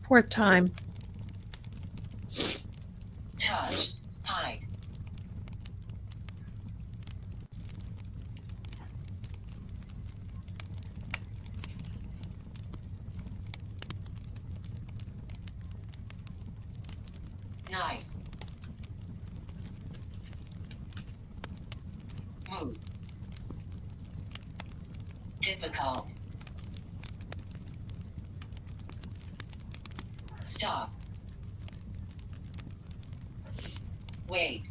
Fourth time. Touch. Hide. Nice. Done. Difficult. Stop. Wait.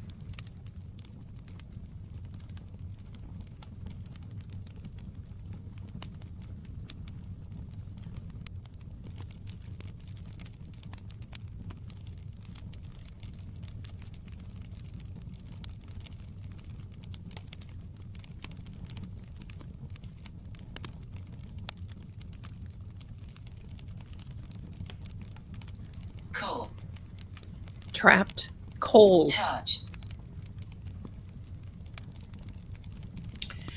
Cold. Trapped. Cold. Touch.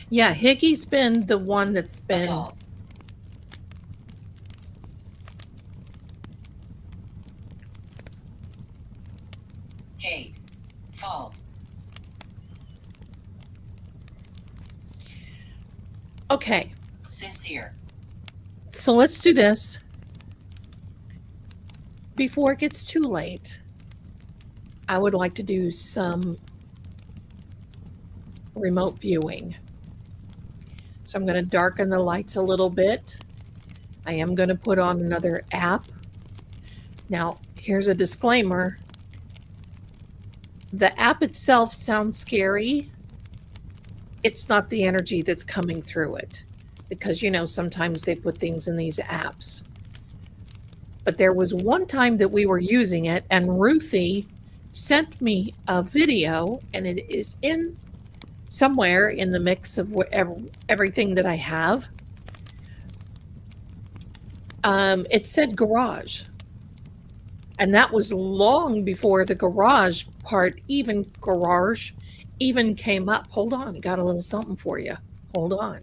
Yeah, Higgy's been the one that's been. Adult. Hate. Fault. Okay, Sincere. so let's do this before it gets too late. I would like to do some remote viewing. So I'm going to darken the lights a little bit. I am going to put on another app. Now, here's a disclaimer. The app itself sounds scary. It's not the energy that's coming through it, because, you know, sometimes they put things in these apps. But there was one time that we were using it, and Ruthie sent me a video, and it is in somewhere in the mix of everything that I have. It said garage, and that was long before the garage even came up. Hold on, got a little something for you. Hold on.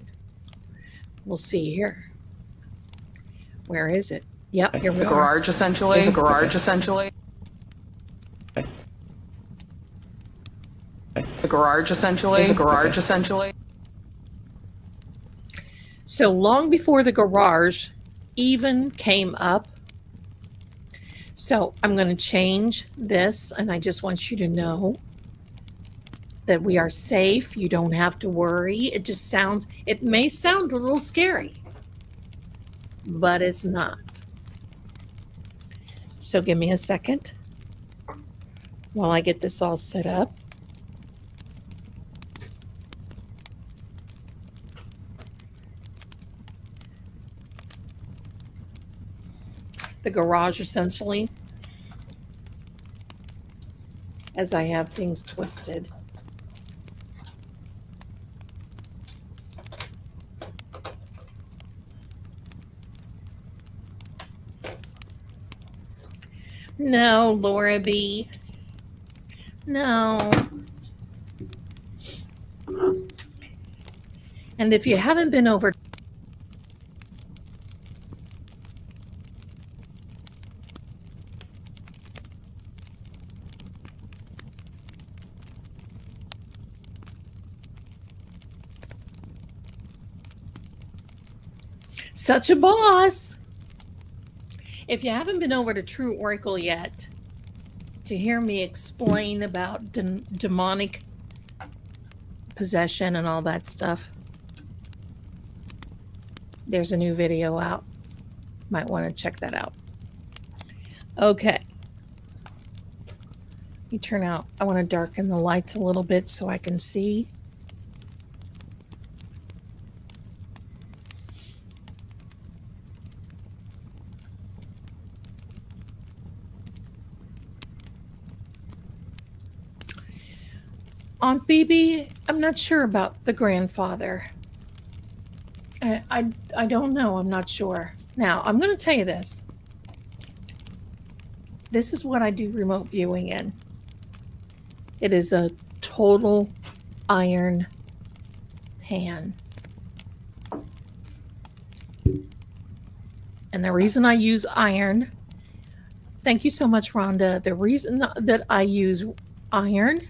We'll see here. Where is it? Yep, here we The are. garage essentially. Is a garage essentially. The garage essentially. Is a garage essentially. So long before the garage even came up. So I'm going to change this, and I just want you to know that we are safe. You don't have to worry. It may sound a little scary, but it's not. So give me a second while I get this all set up. The garage essentially, as I have things twisted. No, Laura B. No. And if you haven't been over such a boss. If you haven't been over to True Oracle yet to hear me explain about demonic possession and all that stuff, there's a new video out. Might want to check that out. Okay. You turn out. I want to darken the lights a little bit so I can see. Aunt BB, I'm not sure about the grandfather. I don't know. I'm not sure. Now, I'm going to tell you this. This is what I do remote viewing in. It is a total iron pan. And the reason I use iron, thank you so much, Rhonda. The reason that I use iron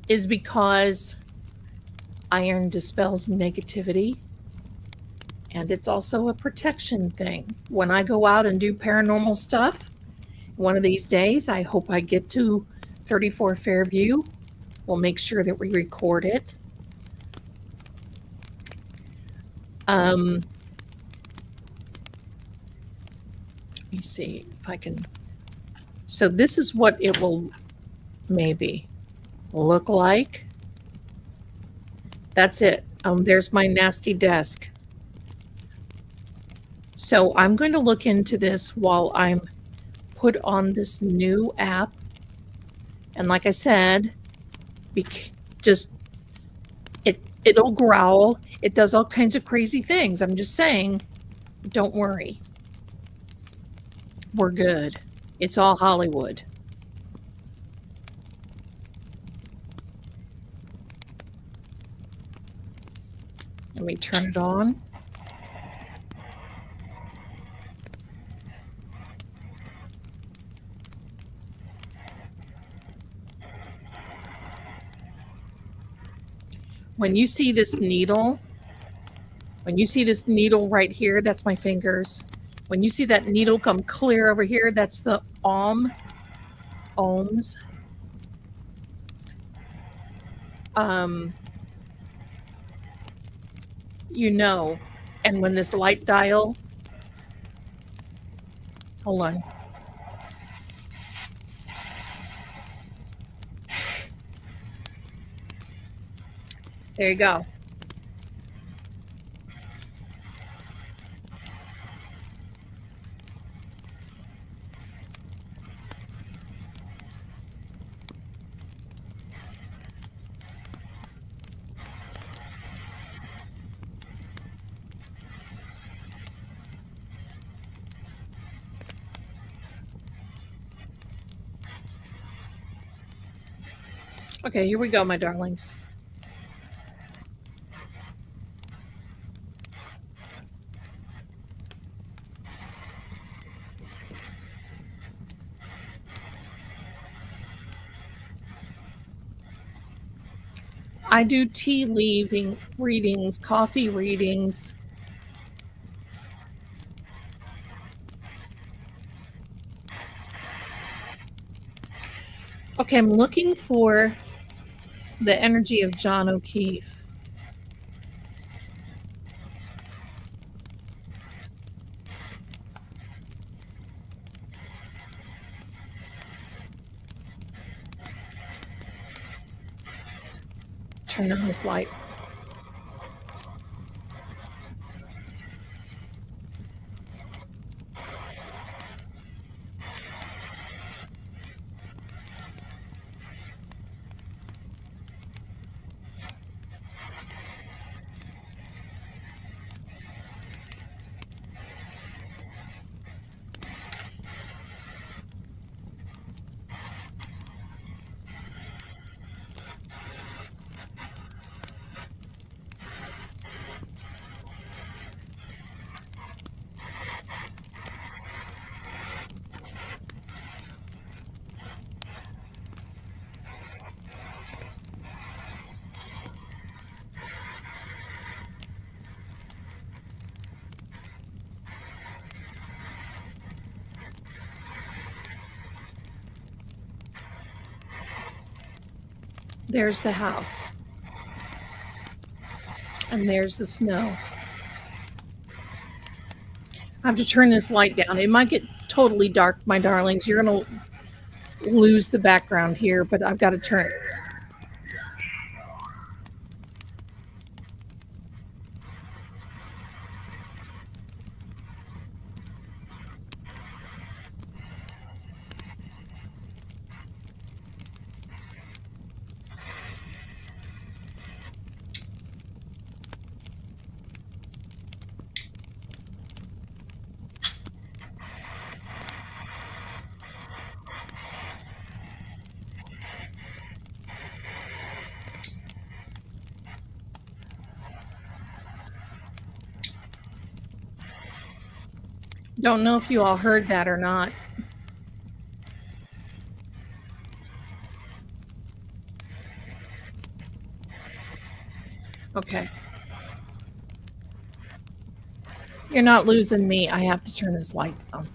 is because iron dispels negativity, and it's also a protection thing. When I go out and do paranormal stuff, one of these days, I hope I get to 34 Fairview. We'll make sure that we record it. Let me see if I can. So this is what it will maybe look like. That's it. There's my nasty desk. So I'm going to look into this while I'm put on this new app. And like I said, just it'll growl. It does all kinds of crazy things. I'm just saying, don't worry. We're good. It's all Hollywood. Let me turn it on. When you see this needle right here, that's my fingers. When you see that needle come clear over here, that's the ohms. You know, and when this light dial, hold on. There you go. Okay, here we go, my darlings. I do tea leaving readings, coffee readings. Okay, I'm looking for the energy of John O'Keefe. Turn on this light. There's the house. And there's the snow. I have to turn this light down. It might get totally dark, my darlings. You're going to lose the background here, but I've got to turn it. Don't know if you all heard that or not. Okay. You're not losing me. I have to turn this light down.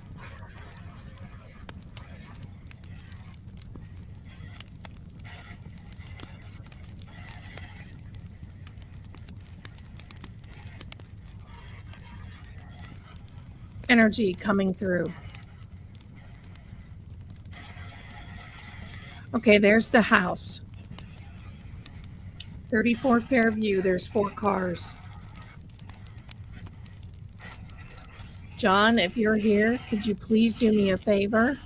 energy coming through. Okay, there's the house. 34 Fairview, there's 4 cars. John, if you're here, could you please do me a favor?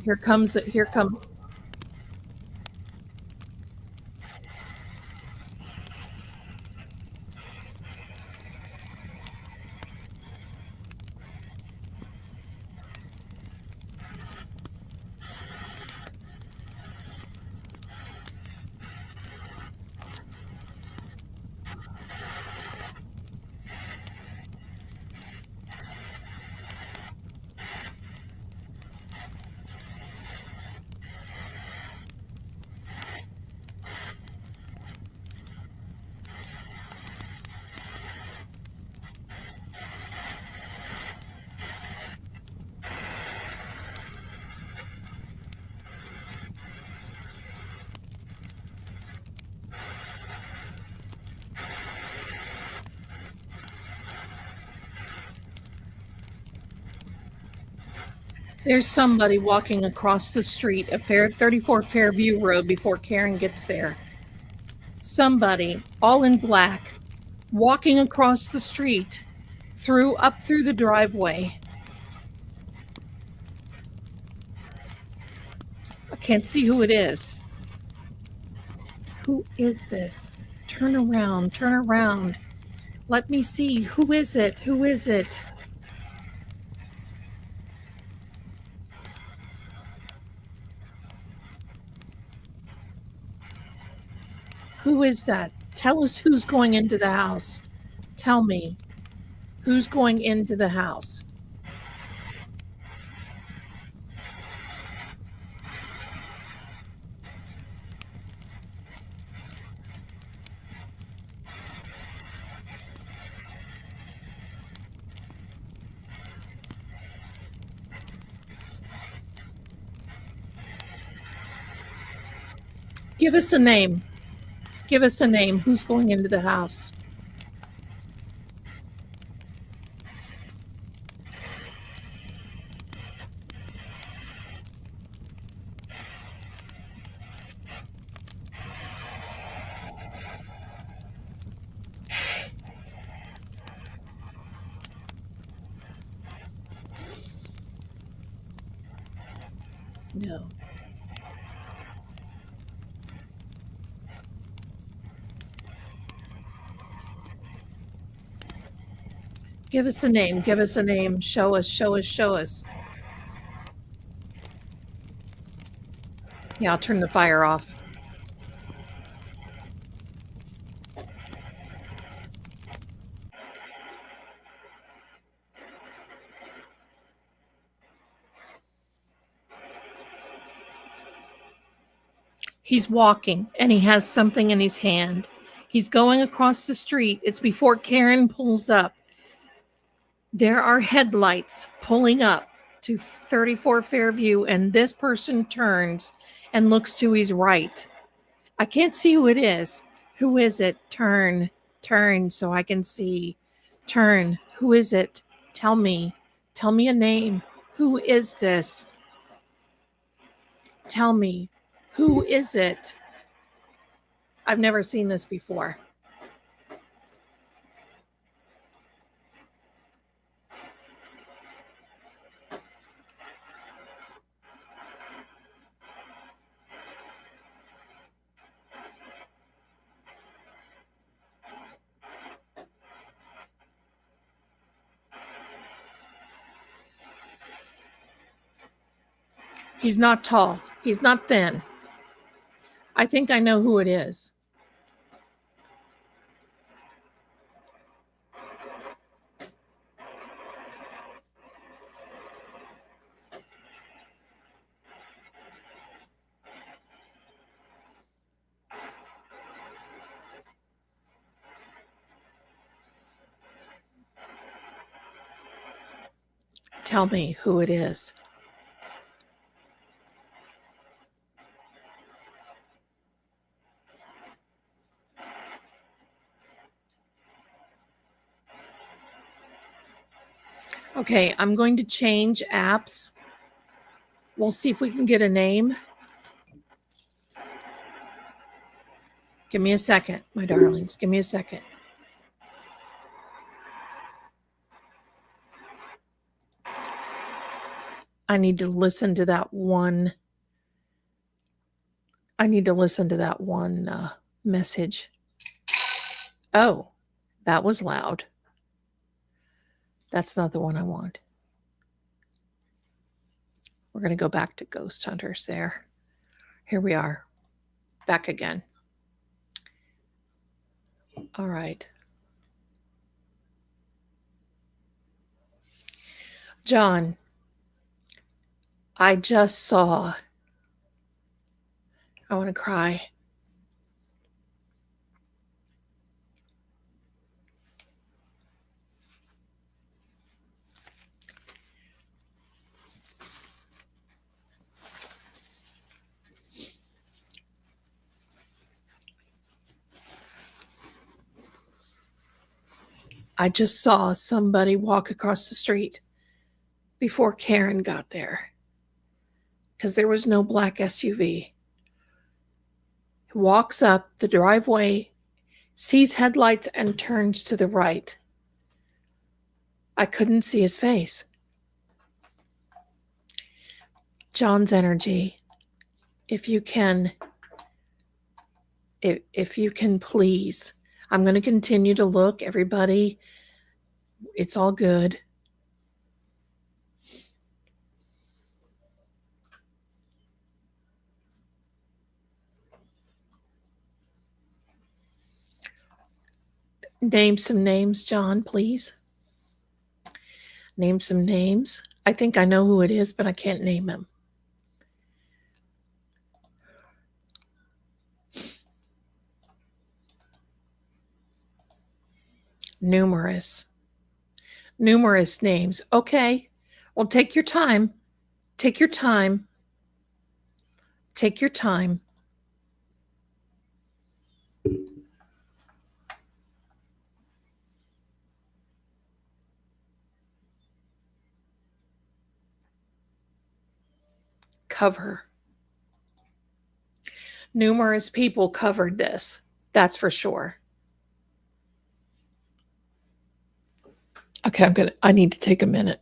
Here come. There's somebody walking across the street at 34 Fairview Road before Karen gets there. Somebody, all in black, walking across the street, up through the driveway. I can't see who it is. Who is this? Turn around, turn around. Let me see. Who is it? Who is it? Who is that? Tell us who's going into the house. Tell me. Who's going into the house? Give us a name. Give us a name. Who's going into the house? No. Give us a name. Give us a name. Show us, show us, show us. Yeah, I'll turn the fire off. He's walking and he has something in his hand. He's going across the street. It's before Karen pulls up. There are headlights pulling up to 34 Fairview, and this person turns and looks to his right. I can't see who it is. Who is it? Turn so I can see. Turn. Who is it? Tell me. Tell me a name. Who is this? Tell me. Who is it? I've never seen this before. He's not tall. He's not thin. I think I know who it is. Tell me who it is. Okay, I'm going to change apps. We'll see if we can get a name. Give me a second, my darlings. Give me a second. I need to listen to that one. Message. Oh, that was loud. That's not the one I want. We're going to go back to Ghost Hunters there. Here we are. Back again. All right. John, I just saw. I want to cry. I just saw somebody walk across the street before Karen got there because there was no black SUV. He walks up the driveway, sees headlights, and turns to the right. I couldn't see his face. John's energy, if you can please, I'm going to continue to look, everybody. It's all good. Name some names, John, please. Name some names. I think I know who it is, but I can't name him. Numerous names. Okay. Well, take your time. Take your time. Take your time. Cover. Numerous people covered this. That's for sure. Okay, I need to take a minute.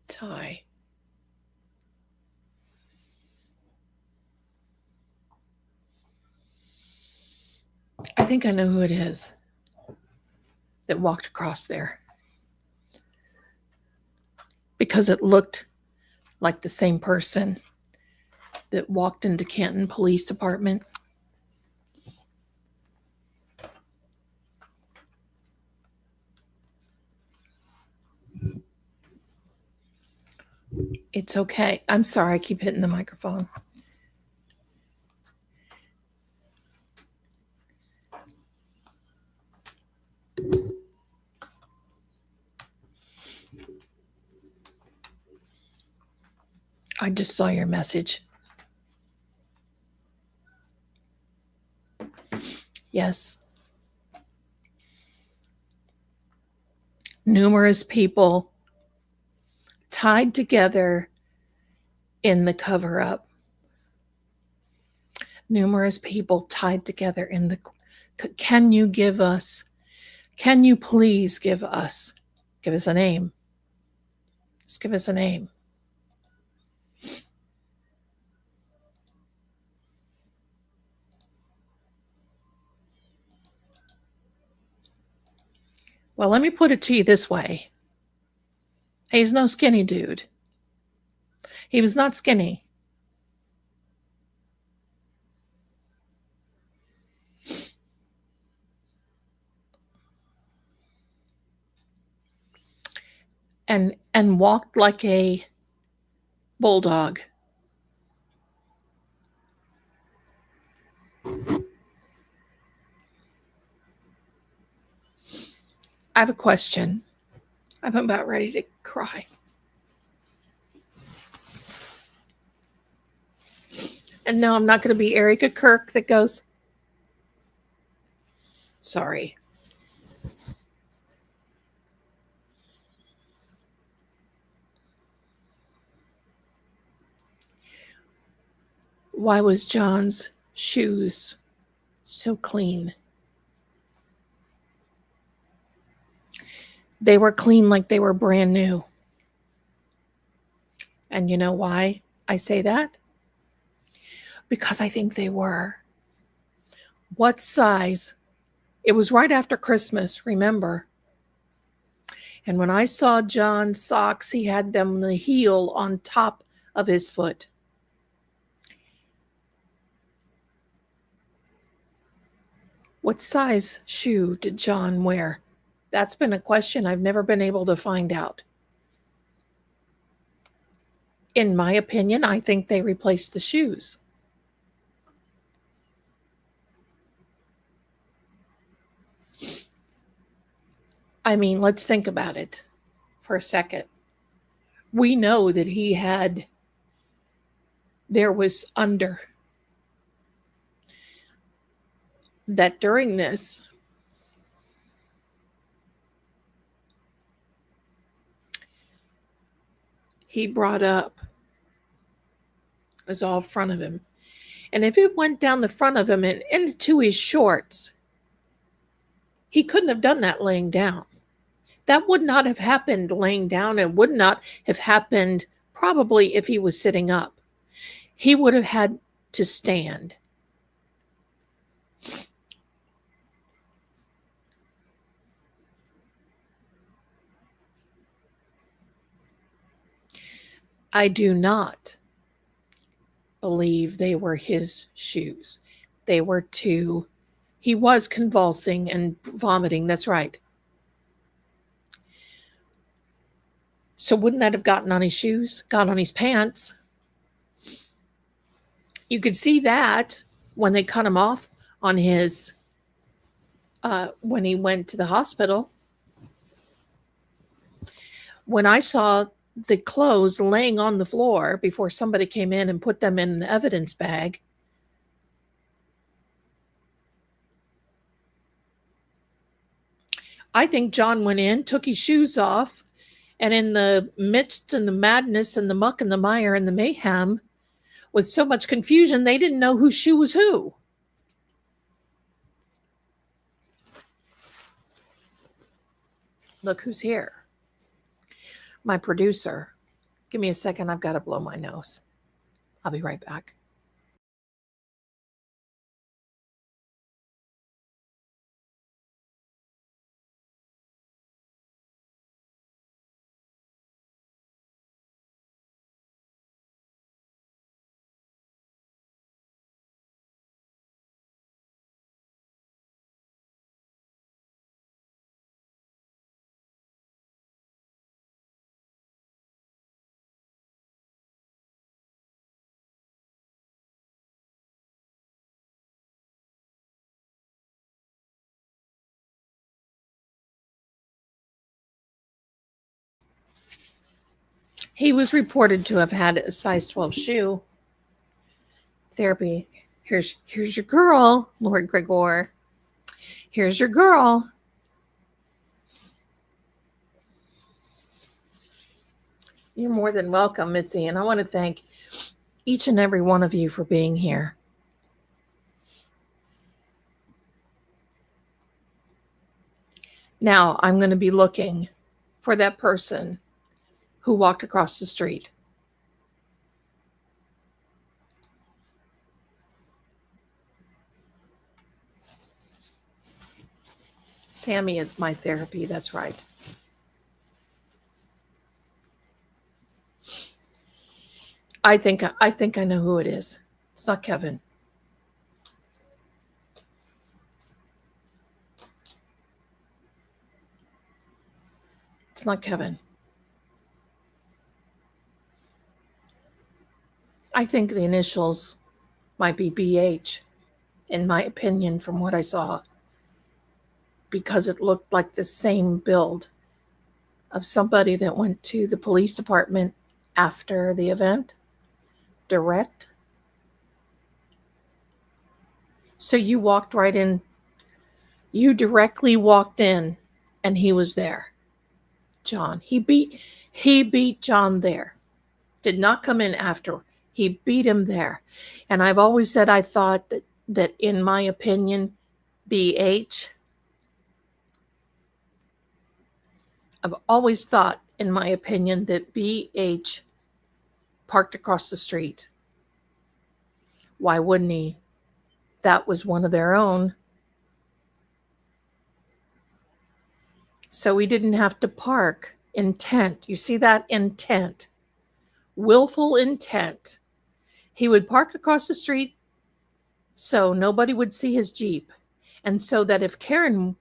Tie. I think I know who it is that walked across there. Because it looked like the same person that walked into Canton Police Department. It's okay. I'm sorry, I keep hitting the microphone. I just saw your message. Yes. Numerous people tied together in the cover-up. Numerous people tied together in the... Can you please give us a name? Just give us a name. Well, let me put it to you this way. He's no skinny dude. He was not skinny. And walked like a bulldog. I have a question. I'm about ready to cry. And no, I'm not going to be Erica Kirk that goes, sorry. Why was John's shoes so clean? They were clean like they were brand new. And you know why I say that? Because I think they were. What size? It was right after Christmas, remember? And when I saw John's socks, he had them the heel on top of his foot. What size shoe did John wear? That's been a question I've never been able to find out. In my opinion, I think they replaced the shoes. I mean, let's think about it for a second. We know that there was under, that during this, he brought up, it was all front of him. And if it went down the front of him and into his shorts, he couldn't have done that laying down. That would not have happened laying down and would not have happened probably if he was sitting up. He would have had to stand. I do not believe they were his shoes. They were too. He was convulsing and vomiting. That's right. So wouldn't that have gotten on his shoes, got on his pants? You could see that when they cut him off on his, when he went to the hospital. When I saw the clothes laying on the floor before somebody came in and put them in an evidence bag, I think John went in, took his shoes off, and in the midst and the madness and the muck and the mire and the mayhem, with so much confusion, they didn't know whose shoe was who. Look who's here. My producer. Give me a second. I've got to blow my nose. I'll be right back. He was reported to have had a size 12 shoe. Therapy. Here's your girl, Lord Gregor. Here's your girl. You're more than welcome, Mitzi, and I want to thank each and every one of you for being here. Now I'm going to be looking for that person who walked across the street. Sammy is my therapy, that's right. I think I know who it is. It's not Kevin. It's not Kevin. I think the initials might be BH, in my opinion, from what I saw, because it looked like the same build of somebody that went to the police department after the event. Direct. So you walked right in. You directly walked in and he was there. John. He beat John there. Did not come in after. He beat him there. And I've always said I thought that in my opinion, I've always thought, in my opinion, that BH parked across the street. Why wouldn't he? That was one of their own. So he didn't have to park. Intent. You see that? Intent. Willful intent. He would park across the street so nobody would see his Jeep. And so that if Karen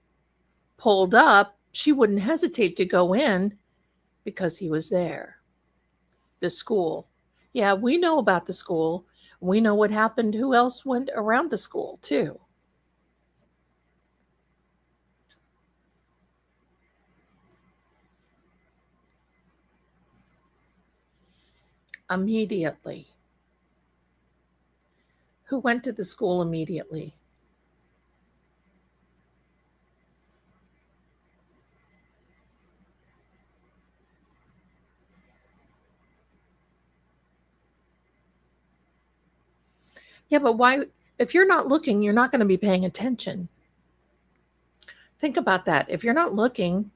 pulled up, she wouldn't hesitate to go in because he was there. The school. Yeah, we know about the school. We know what happened. Who else went around the school, too? Immediately. Who went to the school immediately? Yeah, but why? If you're not looking, you're not going to be paying attention. Think about that. If you're not looking,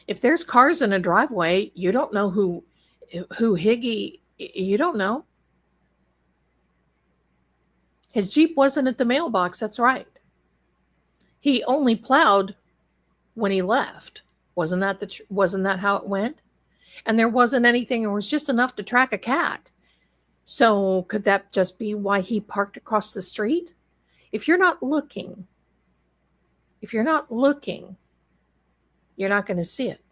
if there's cars in a driveway, you don't know who Higgy, you don't know. His Jeep wasn't at the mailbox. That's right. He only plowed when he left. Wasn't that how it went? And there wasn't anything. It was just enough to track a cat. So could that just be why he parked across the street? If you're not looking, you're not going to see it.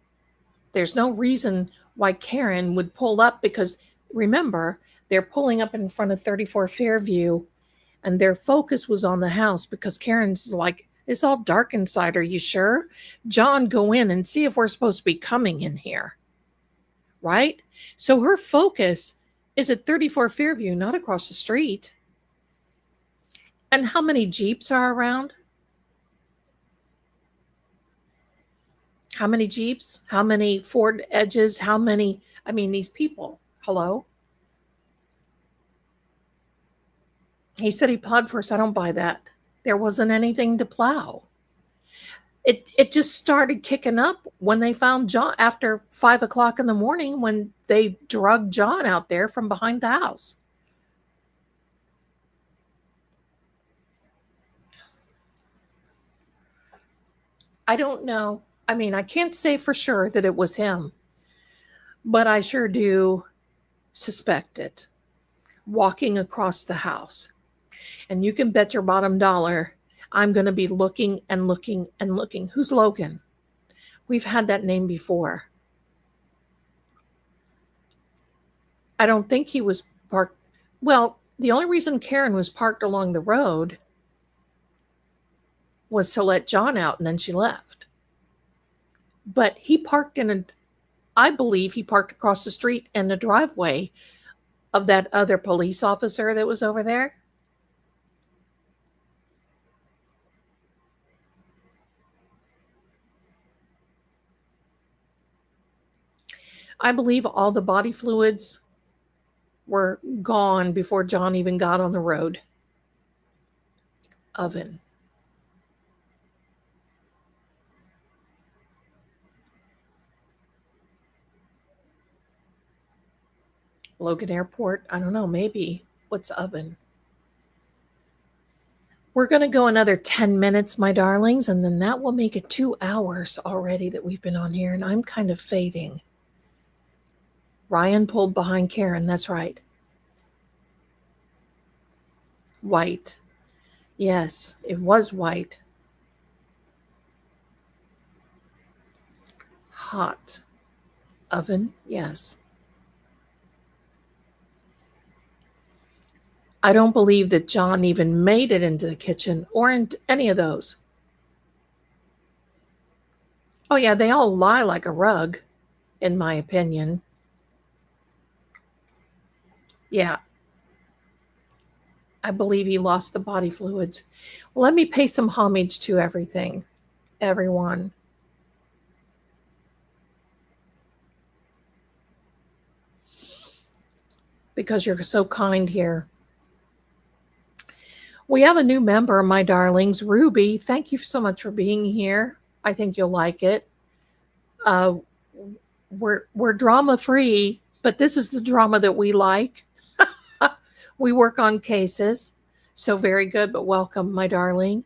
There's no reason why Karen would pull up, because remember, they're pulling up in front of 34 Fairview and their focus was on the house because Karen's like, it's all dark inside. Are you sure? John, go in and see if we're supposed to be coming in here. Right? So her focus is at 34 Fairview, not across the street. And how many Jeeps are around? How many Jeeps? How many Ford Edges? How many? I mean, these people. Hello? He said he plowed first. I don't buy that. There wasn't anything to plow. It just started kicking up when they found John after 5 o'clock in the morning, when they drugged John out there from behind the house. I don't know. I mean, I can't say for sure that it was him, but I sure do suspect it. Walking across the house. And you can bet your bottom dollar I'm going to be looking and looking and looking. Who's Logan? We've had that name before. I don't think he was parked. Well, the only reason Karen was parked along the road was to let John out, and then she left. But he parked I believe he parked across the street in the driveway of that other police officer that was over there. I believe all the body fluids were gone before John even got on the road. Oven. Logan Airport. I don't know. Maybe. What's oven? We're going to go another 10 minutes, my darlings, and then that will make it 2 hours already that we've been on here, and I'm kind of fading. Ryan pulled behind Karen. That's right. White. Yes, it was white. Hot. Oven. Yes. I don't believe that John even made it into the kitchen or into any of those. Oh, yeah, they all lie like a rug, in my opinion. Yeah. I believe he lost the body fluids. Well, let me pay some homage to everyone. because you're so kind here. We have a new member, my darlings. Ruby, thank you so much for being here. I think you'll like it. We're drama free, but this is the drama that we like. We work on cases, so very good. But welcome, my darling,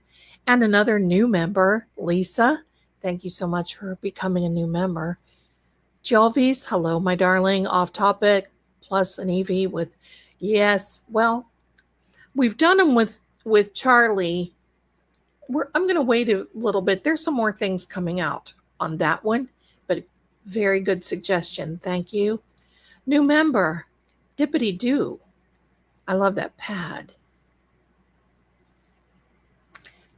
and another new member, Lisa. Thank you so much for becoming a new member. Jelvis, hello, my darling. Off topic, plus an EV with yes. Well, we've done them with Charlie. I'm going to wait a little bit. There's some more things coming out on that one, but very good suggestion. Thank you. New member, Dippity Doo. I love that pad.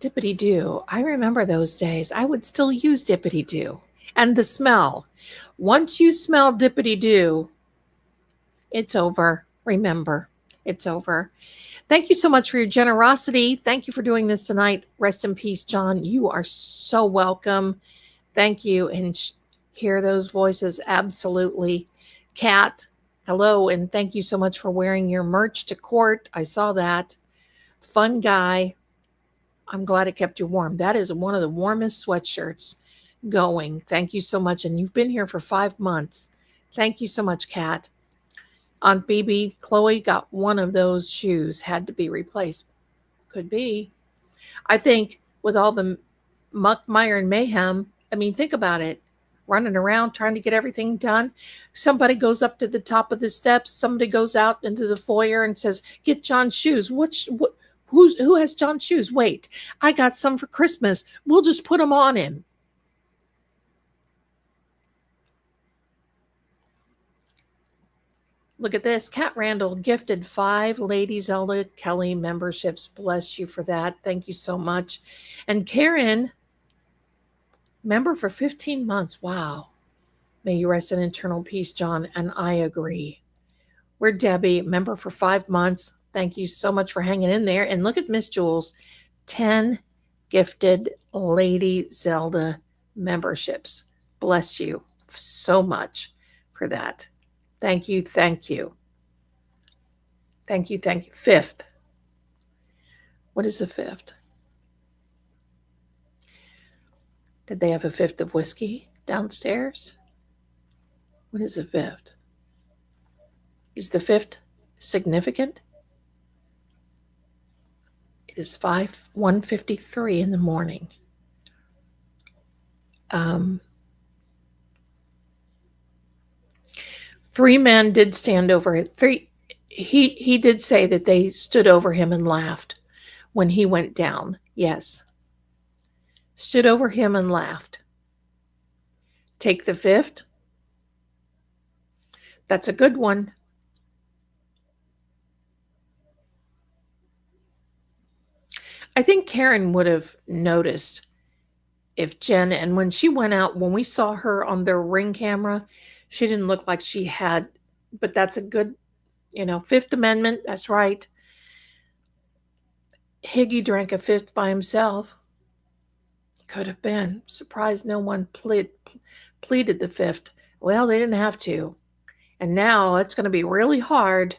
Dippity Doo. I remember those days. I would still use Dippity Doo. And the smell. Once you smell Dippity Doo, it's over. Remember, it's over. Thank you so much for your generosity. Thank you for doing this tonight. Rest in peace, John. You are so welcome. Thank you. And hear those voices. Absolutely. Kat, hello. And thank you so much for wearing your merch to court. I saw that. Fun guy. I'm glad it kept you warm. That is one of the warmest sweatshirts going. Thank you so much. And you've been here for 5 months. Thank you so much, Kat. Aunt BB, Chloe got one of those shoes, had to be replaced. Could be. I think with all the muck, mire, and mayhem, I mean, think about it. Running around trying to get everything done. Somebody goes up to the top of the steps. Somebody goes out into the foyer and says, get John's shoes. Who has John's shoes? Wait, I got some for Christmas. We'll just put them on him. Look at this. Kat Randall gifted 5 Lady Zelda Kelly memberships. Bless you for that. Thank you so much. And Karen, member for 15 months. Wow. May you rest in eternal peace, John. And I agree. We're Debbie, member for 5 months. Thank you so much for hanging in there. And look at Miss Jules. 10 gifted Lady Zelda memberships. Bless you so much for that. Thank you. Thank you. Thank you. Thank you. 5th. What is the 5th? Did they have a 5th of whiskey downstairs? What is the 5th? Is the 5th significant? It is 1:53 in the morning. 3 men did stand over it. He did say that they stood over him and laughed when he went down. Yes. Stood over him and laughed. Take the 5th. That's a good one. I think Karen would have noticed if Jen, and when she went out, when we saw her on the Ring camera, she didn't look like she had, but that's a good, 5th Amendment. That's right. Higgy drank a 5th by himself. Could have been. Surprised no one pleaded the 5th. Well, they didn't have to. And now it's going to be really hard.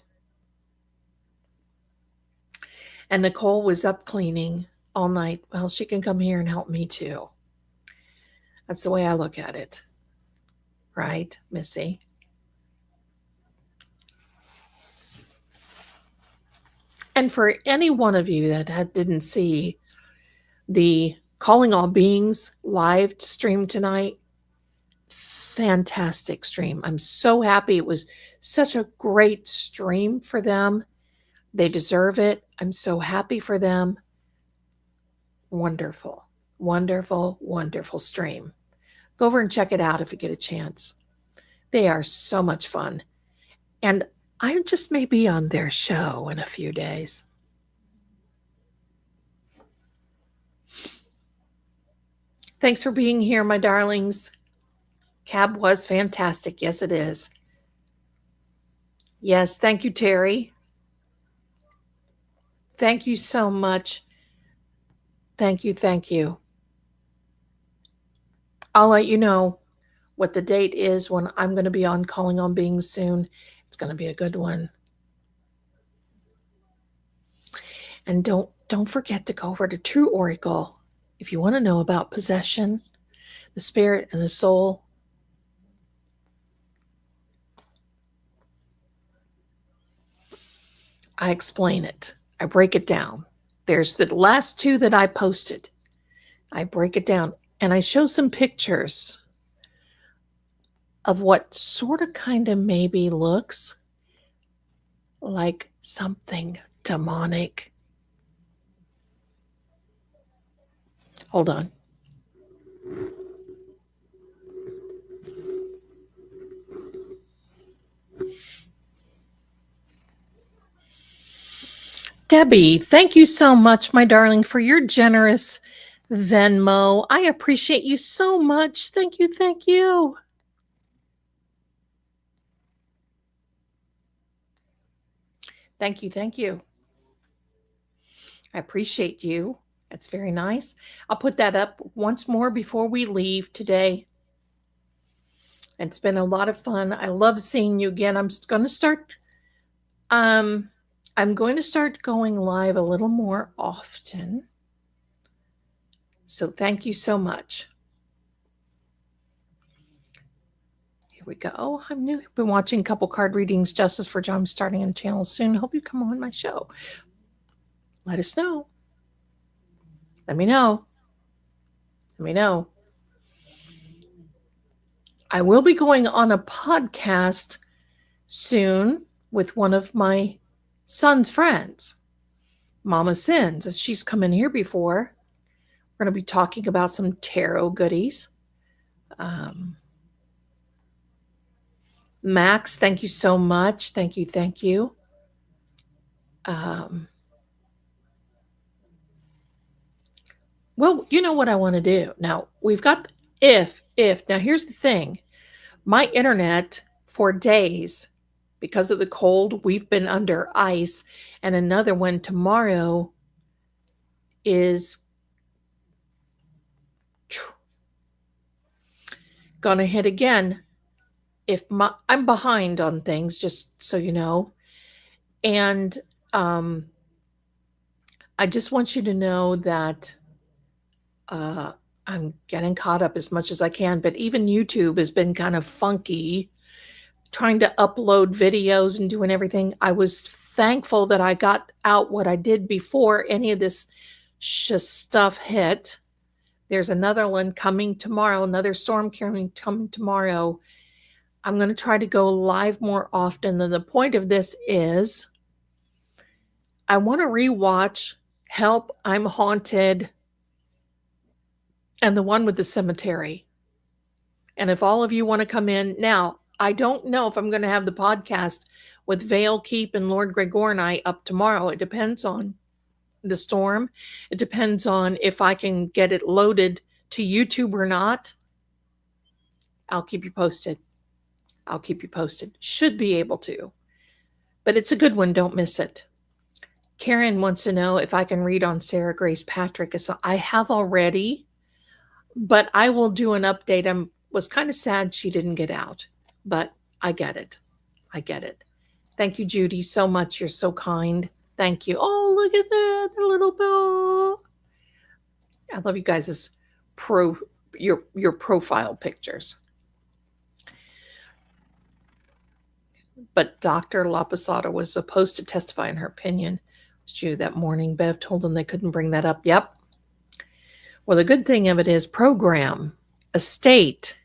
And Nicole was up cleaning all night. Well, she can come here and help me too. That's the way I look at it. Right, Missy? And for any one of you that didn't see the Calling All Beings live stream tonight, fantastic stream. I'm so happy. It was such a great stream for them. They deserve it. I'm so happy for them. Wonderful, wonderful, wonderful stream. Go over and check it out if you get a chance. They are so much fun. And I just may be on their show in a few days. Thanks for being here, my darlings. Cab was fantastic. Yes, it is. Yes, thank you, Terry. Thank you so much. Thank you, thank you. I'll let you know what the date is when I'm going to be on Calling on Beings soon. It's going to be a good one. And don't forget to go over to True Oracle if you want to know about possession, the spirit, and the soul. I explain it. I break it down. There's the last 2 that I posted. I break it down and I show some pictures of what sort of kind of maybe looks like something demonic. Hold on. Debbie, thank you so much, my darling, for your generous Venmo. I appreciate you so much. Thank you. Thank you. Thank you. Thank you. I appreciate you. That's very nice. I'll put that up once more before we leave today. It's been a lot of fun. I love seeing you again. I'm going to start going live a little more often. So thank you so much. Here we go. I'm new. Been watching a couple card readings. Justice for John. I'm starting on the channel soon. Hope you come on my show. Let us know. Let me know. Let me know. I will be going on a podcast soon with one of my son's friends, Mama Sins. She's come in here before. We're going to be talking about some tarot goodies. Max, thank you so much. Thank you. Thank you. Well, you know what I want to do. Now, we've got if. Now, here's the thing. My internet for days, because of the cold, we've been under ice. And another one tomorrow is going to hit again. I'm behind on things, just so you know. And I just want you to know that I'm getting caught up as much as I can, but even YouTube has been kind of funky trying to upload videos and doing everything. I was thankful that I got out what I did before any of this stuff hit. There's another one coming tomorrow, another storm coming tomorrow. I'm going to try to go live more often. And the point of this is I want to rewatch Help, I'm Haunted, and the one with the cemetery. And if all of you want to come in now, I don't know if I'm going to have the podcast with Vale Keep and Lord Gregor and I up tomorrow. It depends on the storm. It depends on if I can get it loaded to YouTube or not. I'll keep you posted. Should be able to. But it's a good one. Don't miss it. Karen wants to know if I can read on Sarah Grace Patrick. I have already, but I will do an update. I was kind of sad she didn't get out, but I get it. Thank you, Judy, so much. You're so kind. Thank you. Oh, look at that, the little bell. I love you guys' your profile pictures. But Dr. LaPosada was supposed to testify in her opinion. It was due that morning. Bev told them they couldn't bring that up. Yep. Well, the good thing of it is estate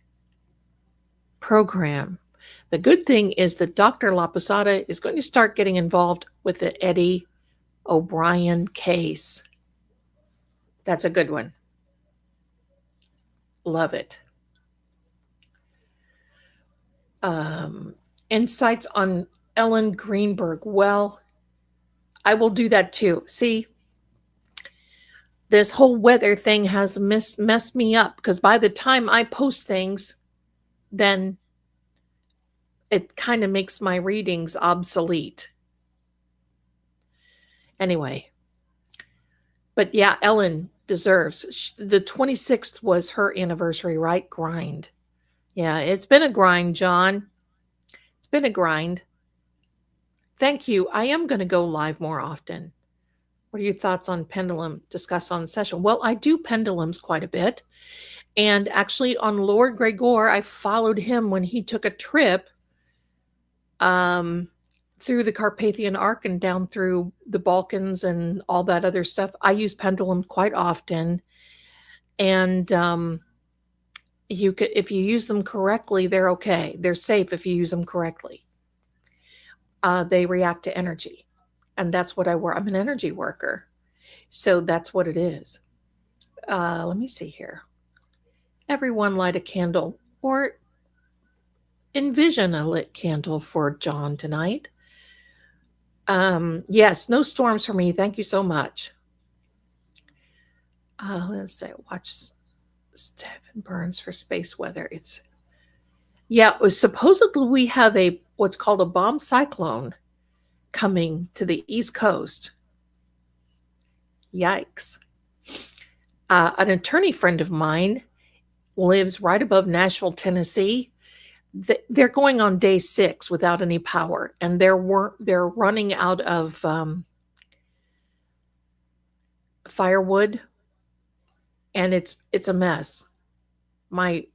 program. The good thing is that Dr. LaPosada is going to start getting involved with the Eddie O'Brien case. That's a good one. Love it. Insights on Ellen Greenberg. Well, I will do that too. See, this whole weather thing has messed me up because by the time I post things, then it kind of makes my readings obsolete. Anyway, but yeah, Ellen deserves. The 26th was her anniversary, right? Grind. Yeah, it's been a grind, John. It's been a grind. Thank you. I am going to go live more often. What are your thoughts on pendulum discussed on the session? Well, I do pendulums quite a bit. And actually, on Lord Gregor, I followed him when he took a trip through the Carpathian Arc and down through the Balkans and all that other stuff. I use pendulum quite often. And if you use them correctly, they're okay. They're safe if you use them correctly. They react to energy. And that's what I work. I'm an energy worker. So that's what it is. Let me see here. Everyone light a candle or envision a lit candle for John tonight. Yes, no storms for me. Thank you so much. Let's say watch Stephen Burns for space weather. It was supposedly we have what's called a bomb cyclone coming to the East Coast. Yikes. An attorney friend of mine lives right above Nashville, Tennessee. They're going on day 6 without any power, and they're running out of firewood, and it's a mess. My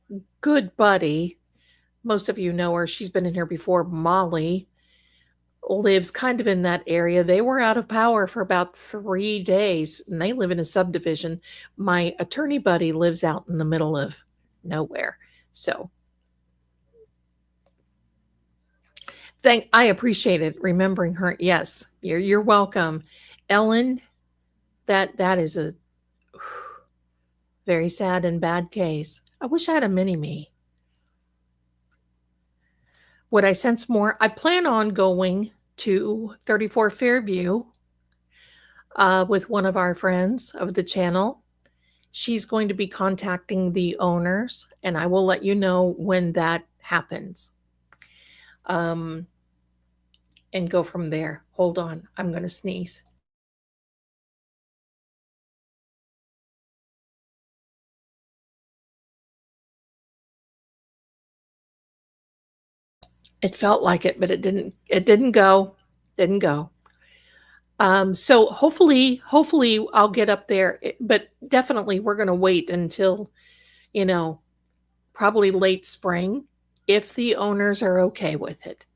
good buddy, most of you know her, she's been in here before, Molly, lives kind of in that area. They were out of power for about 3 days, and they live in a subdivision. My attorney buddy lives out in the middle of nowhere. So I appreciate it, remembering her. Yes, you're welcome. Ellen, that is a very sad and bad case. I wish I had a mini-me. Would I sense more? I plan on going to 34 Fairview with one of our friends of the channel. She's going to be contacting the owners, and I will let you know when that happens. And go from there. Hold on. I'm going to sneeze. It felt like it, but it didn't go. So hopefully I'll get up there, but definitely we're going to wait until, probably late spring if the owners are okay with it.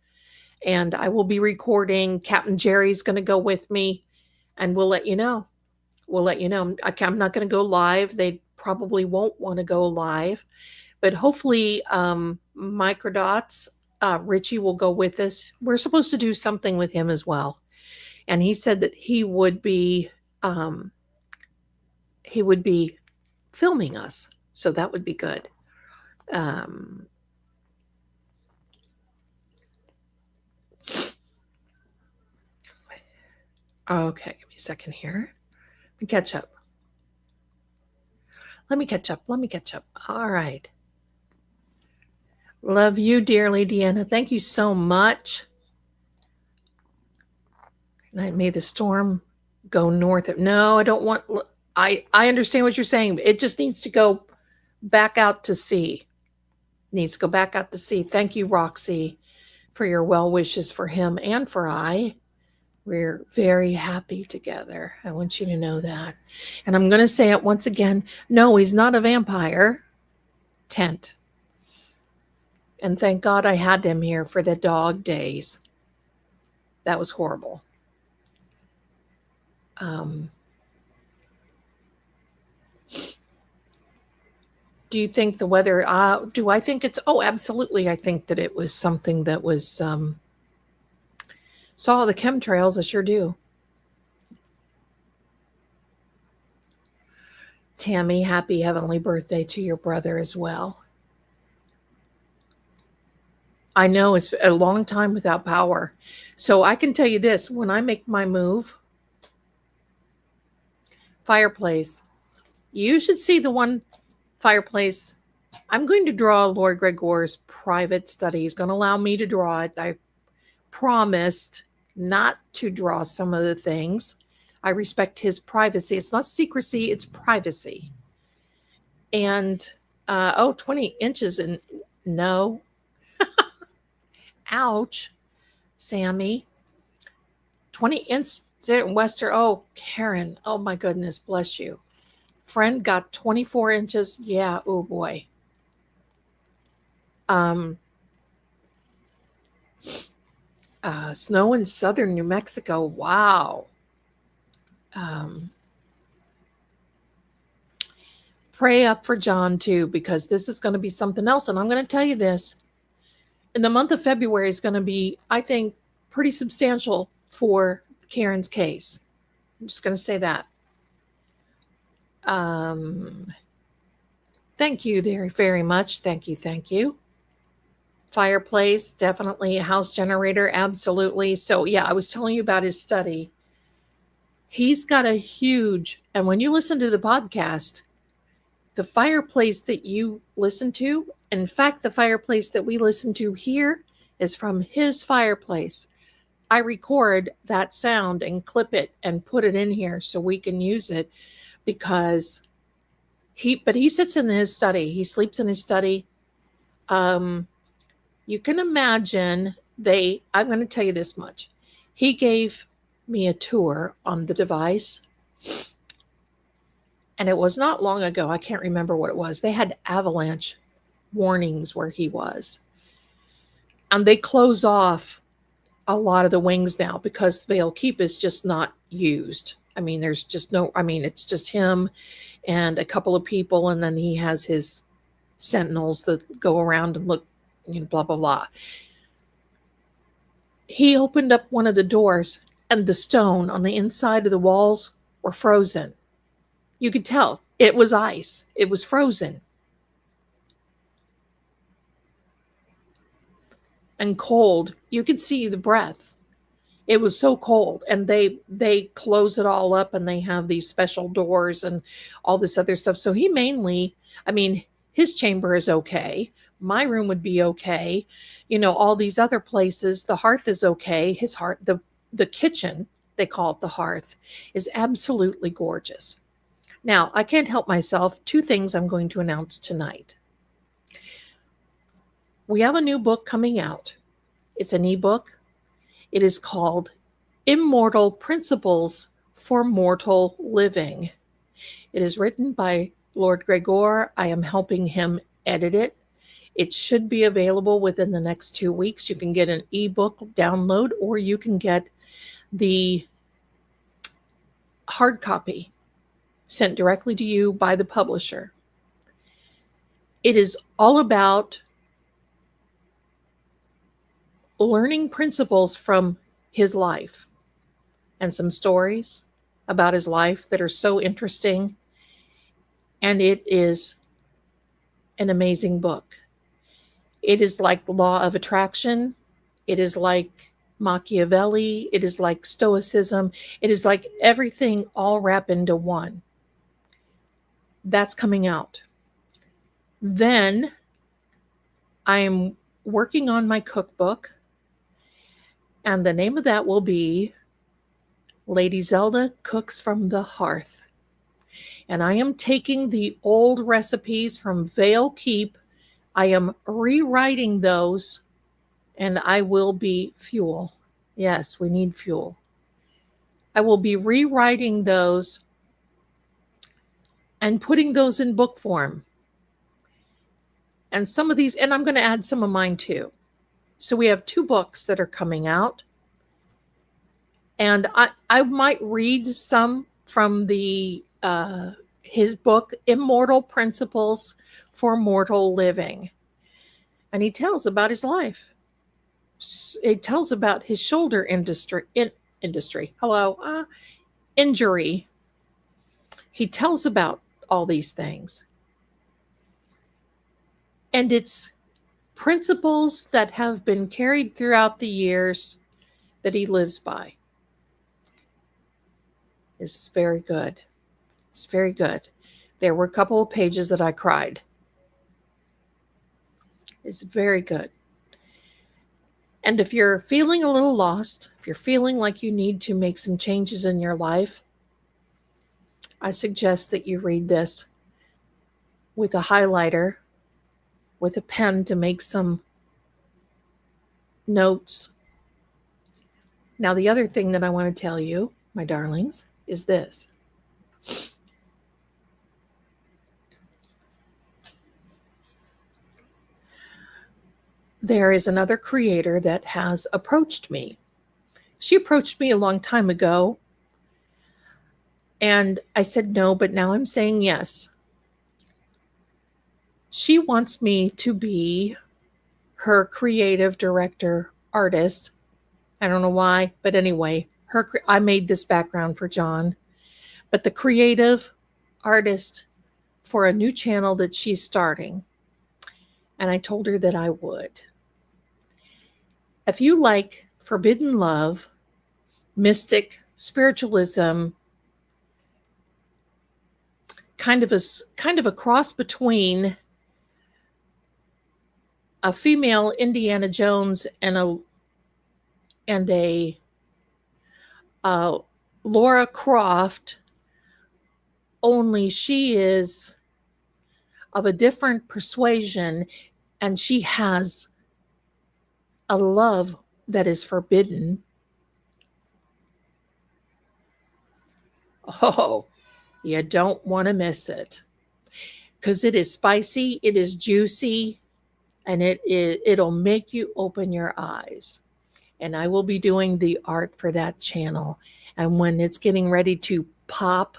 And I will be recording. Captain Jerry's going to go with me, and we'll let you know. I'm not going to go live. They probably won't want to go live, but hopefully Microdots, Richie will go with us. We're supposed to do something with him as well. And he said that he would be filming us. So that would be good. Okay, give me a second here. Let me catch up. All right. Love you dearly, Deanna. Thank you so much. May the storm go north. No, I don't want. I understand what you're saying. It just needs to go back out to sea. Thank you, Roxy, for your well wishes for him and for I. We're very happy together. I want you to know that. And I'm going to say it once again. No, he's not a vampire. Tent. And thank God I had him here for the dog days. That was horrible. Do you think the weather, do I think it's, absolutely. I think that it was something that was, saw the chemtrails. I sure do. Tammy, happy heavenly birthday to your brother as well. I know it's a long time without power. So I can tell you this, when I make my move, fireplace, you should see the one fireplace. I'm going to draw Lord Gregor's private study. He's going to allow me to draw it. I promised not to draw some of the things. I respect his privacy. It's not secrecy, it's privacy. And 20 inches and no. Ouch, Sammy. 20 Did it in Western? Oh, Karen. Oh my goodness, bless you. Friend got 24 inches. Yeah, oh boy. Um, Snow in southern New Mexico. Wow. Um, pray up for John too, because this is going to be something else. And I'm going to tell you this: in the month of February is going to be, I think, pretty substantial for Karen's case. I'm just going to say that. Thank you very, very much. Thank you. Thank you. Fireplace, definitely. A house generator, absolutely. So, yeah, I was telling you about his study. He's got a huge, and when you listen to the podcast, the fireplace that you listen to, in fact, the fireplace that we listen to here is from his fireplace. I record that sound and clip it and put it in here so we can use it because he sits in his study. He sleeps in his study. You can imagine I'm going to tell you this much. He gave me a tour on the device, and it was not long ago. I can't remember what it was. They had avalanche warnings where he was, and they close off a lot of the wings now because Vale Keep is just not used. I mean, there's just it's just him and a couple of people, and then he has his sentinels that go around and look, blah, blah, blah. He opened up one of the doors, and the stone on the inside of the walls were frozen. You could tell it was ice. It was frozen. And cold. You could see the breath. It was so cold. And they close it all up, and they have these special doors and all this other stuff. So he mainly, his chamber is okay. My room would be okay. All these other places, the hearth is okay. His hearth, the kitchen, they call it the hearth, is absolutely gorgeous. Now, I can't help myself. 2 things I'm going to announce tonight. We have a new book coming out. It's an ebook. It is called Immortal Principles for Mortal Living. It is written by Lord Gregor. I am helping him edit it. It should be available within the next 2 weeks. You can get an ebook download, or you can get the hard copy sent directly to you by the publisher. It is all about learning principles from his life and some stories about his life that are so interesting. And it is an amazing book. It is like the law of attraction. It is like Machiavelli. It is like Stoicism. It is like everything all wrapped into one. That's coming out. Then I'm working on my cookbook, and the name of that will be Lady Zelda Cooks from the Hearth. And I am taking the old recipes from Vale Keep. I am rewriting those, and I will be fuel. Yes, we need fuel. I will be rewriting those and putting those in book form. And some of these, and I'm going to add some of mine too. So we have 2 books that are coming out. And I might read some from his book, Immortal Principles for Mortal Living. And he tells about his life. It tells about his shoulder injury. He tells about all these things. And it's principles that have been carried throughout the years that he lives by. It's very good. It's very good. There were a couple of pages that I cried. It's very good. And if you're feeling a little lost, if you're feeling like you need to make some changes in your life, I suggest that you read this with a highlighter, with a pen to make some notes. Now, the other thing that I want to tell you my darlings, is this. There is another creator that has approached me. She approached me a long time ago, and I said no, but now I'm saying yes. She wants me to be her creative director, artist. I don't know why, but anyway, I made this background for John, but the creative artist for a new channel that she's starting. And I told her that I would. If you like forbidden love, mystic, spiritualism, kind of a cross between a female Indiana Jones and a Laura Croft, only she is of a different persuasion, and she has a love that is forbidden. Oh, you don't want to miss it, because it is spicy, it is juicy, and it'll make you open your eyes. And I will be doing the art for that channel. And when it's getting ready to pop,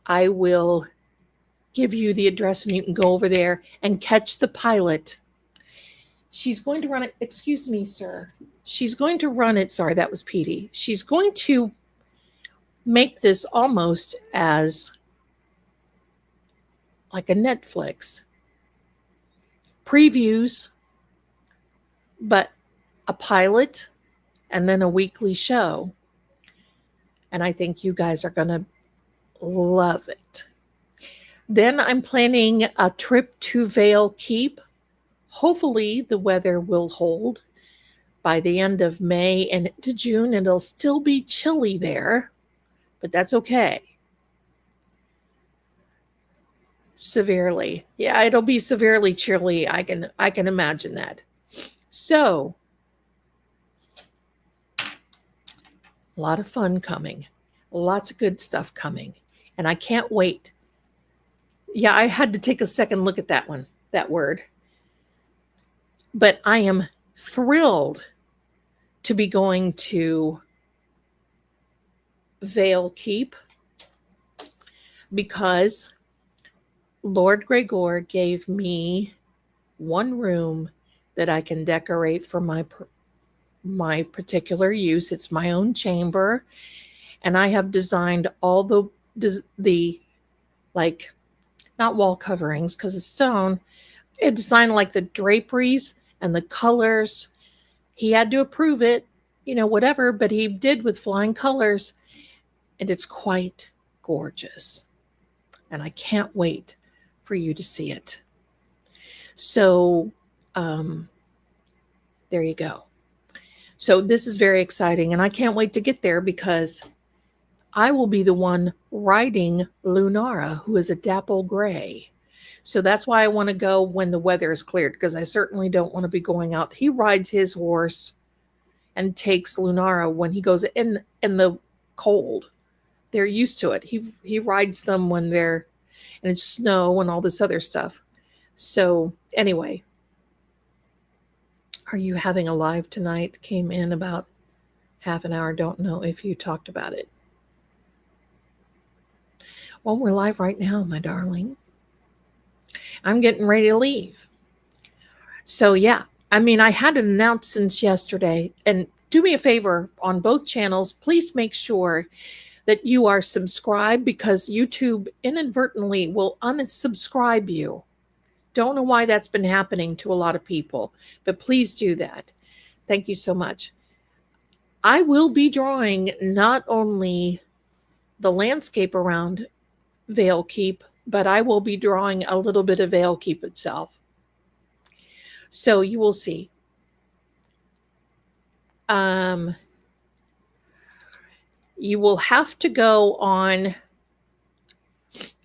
I will give you the address and you can go over there and catch the pilot. She's going to run it. Excuse me, sir. She's going to run it. Sorry, that was Petey. She's going to make this almost as like a Netflix. Previews, but a pilot and then a weekly show. And I think you guys are going to love it. Then I'm planning a trip to Vale Keep. Hopefully the weather will hold by the end of May and into June. It'll still be chilly there, but that's okay. Severely. Yeah, it'll be severely chilly. I can imagine that. So, a lot of fun coming. Lots of good stuff coming. And I can't wait. Yeah, I had to take a second look at that one, that word. But I am thrilled to be going to Vale Keep because Lord Gregor gave me one room that I can decorate for my particular use. It's my own chamber, and I have designed all the like, not wall coverings because it's stone. I designed like the draperies and the colors. He had to approve it, whatever, but he did with flying colors, and it's quite gorgeous. And I can't wait for you to see it. So there you go. So this is very exciting, and I can't wait to get there because I will be the one riding Lunara, who is a dapple gray. So that's why I want to go when the weather is cleared, because I certainly don't want to be going out. He rides his horse and takes Lunara when he goes in the cold. They're used to it. He rides them when they're and it's snow and all this other stuff. So anyway, are you having a live tonight? Came in about half an hour. Don't know if you talked about it. Well, we're live right now, my darling. I'm getting ready to leave. So yeah, I had an announcement yesterday, and do me a favor on both channels. Please make sure that you are subscribed, because YouTube inadvertently will unsubscribe you. Don't know why that's been happening to a lot of people, but please do that. Thank you so much. I will be drawing not only the landscape around Vale Keep, but I will be drawing a little bit of Vale Keep itself. So you will see. You will have to go on.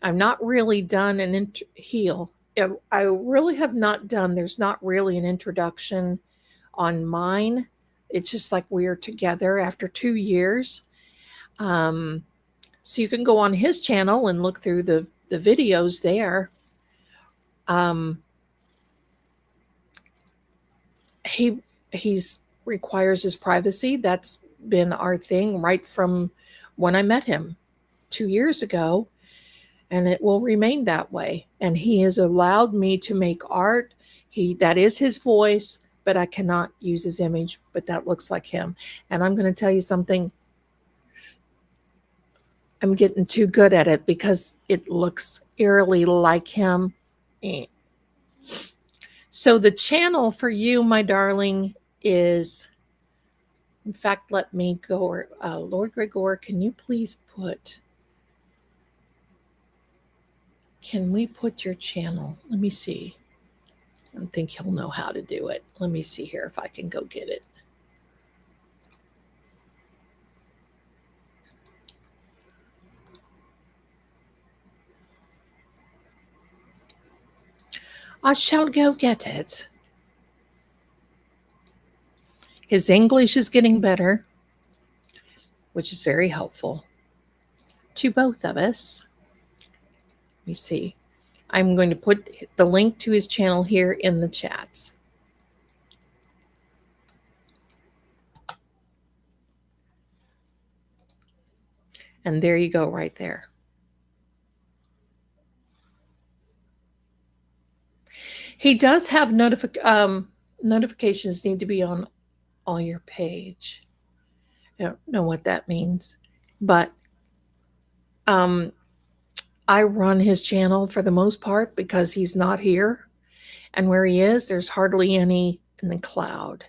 I'm not really done an heel. I really have not done. There's not really an introduction on mine. It's just like we are together after 2 years. So you can go on his channel and look through the videos there. He's requires his privacy. That's been our thing right from when I met him 2 years ago, and it will remain that way. And he has allowed me to make art. That is his voice, but I cannot use his image, but that looks like him. And I'm going to tell you something. I'm getting too good at it because it looks eerily like him. So the channel for you, my darling, is, in fact, let me go. Lord Gregor, can you please can we put your channel? Let me see. I don't think he'll know how to do it. Let me see here if I can go get it. I shall go get it. His English is getting better, which is very helpful to both of us. Let me see. I'm going to put the link to his channel here in the chats. And there you go right there. He does have notifications need to be on your page. I don't know what that means, but I run his channel for the most part because he's not here. And where he is, there's hardly any in the cloud.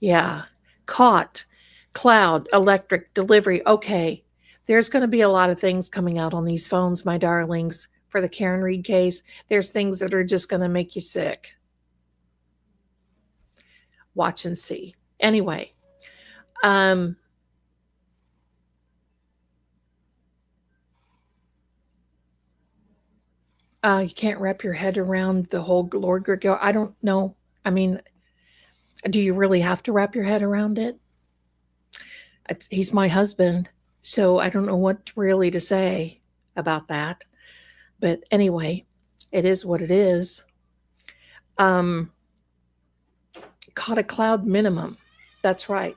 Yeah. Caught, cloud, electric, delivery. Okay. There's going to be a lot of things coming out on these phones, my darlings, for the Karen Reed case. There's things that are just going to make you sick. Watch and see. Anyway, you can't wrap your head around the whole Lord Gregor. I don't know. I mean, do you really have to wrap your head around it? He's my husband, so I don't know what really to say about that. But anyway, it is what it is. Caught a cloud minimum. That's right.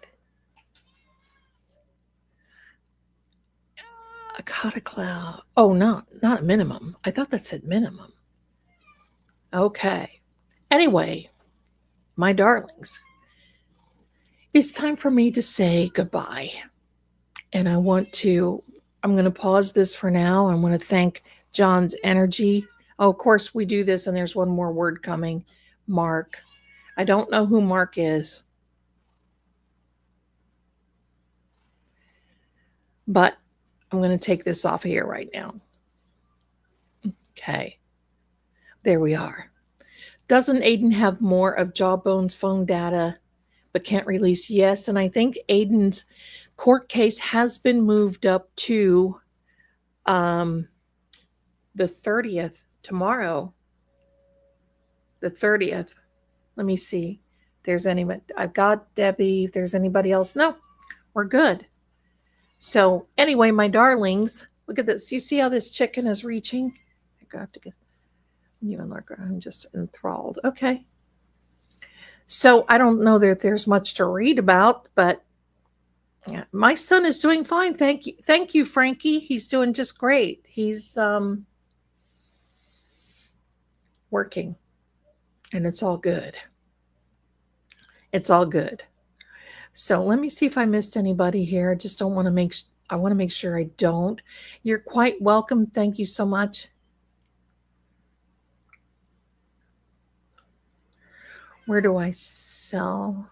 Caught a cloud. Oh, not a minimum. I thought that said minimum. Okay. Anyway, my darlings, it's time for me to say goodbye. And I'm going to pause this for now. I want to thank John's energy. Oh, of course, we do this, and there's one more word coming. Mark. I don't know who Mark is. But I'm going to take this off of here right now. Okay. There we are. Doesn't Aiden have more of Jawbone's phone data, but can't release? Yes, and I think Aiden's court case has been moved up to the 30th, tomorrow. The 30th. Let me see. If there's anyone. I've got Debbie. If there's anybody else. No, we're good. So anyway, my darlings, look at this. You see how this chicken is reaching? I have to get you and Lurker. I'm just enthralled. Okay. So I don't know that there's much to read about, but yeah, my son is doing fine. Thank you. Thank you, Frankie. He's doing just great. He's working, and it's all good. It's all good. So let me see if I missed anybody here. I just don't want to I want to make sure I don't. You're quite welcome. Thank you so much. Where do I sell?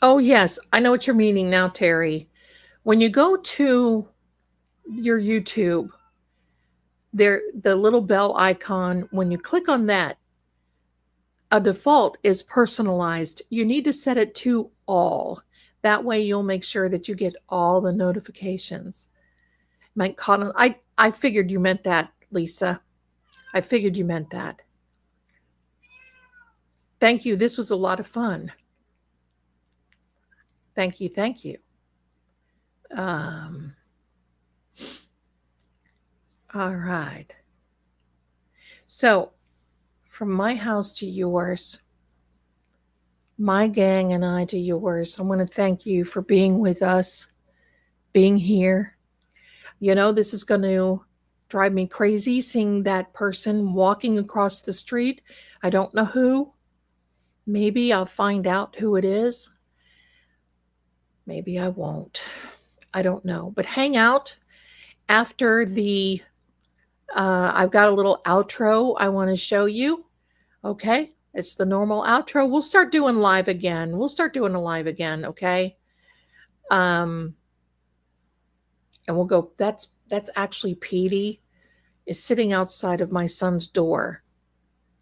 Oh, yes. I know what you're meaning now, Terry. When you go to your YouTube, the little bell icon, when you click on that, a default is personalized. You need to set it to all. That way you'll make sure that you get all the notifications. I figured you meant that, Lisa. I figured you meant that. Thank you. This was a lot of fun. Thank you. Thank you. All right. So, from my house to yours, my gang and I to yours, I want to thank you for being with us, being here. You know, this is going to drive me crazy seeing that person walking across the street. I don't know who. Maybe I'll find out who it is. Maybe I won't. I don't know. But hang out after the I've got a little outro I want to show you. Okay? It's the normal outro. We'll start doing live again. Okay? And we'll go. That's actually Petey is sitting outside of my son's door.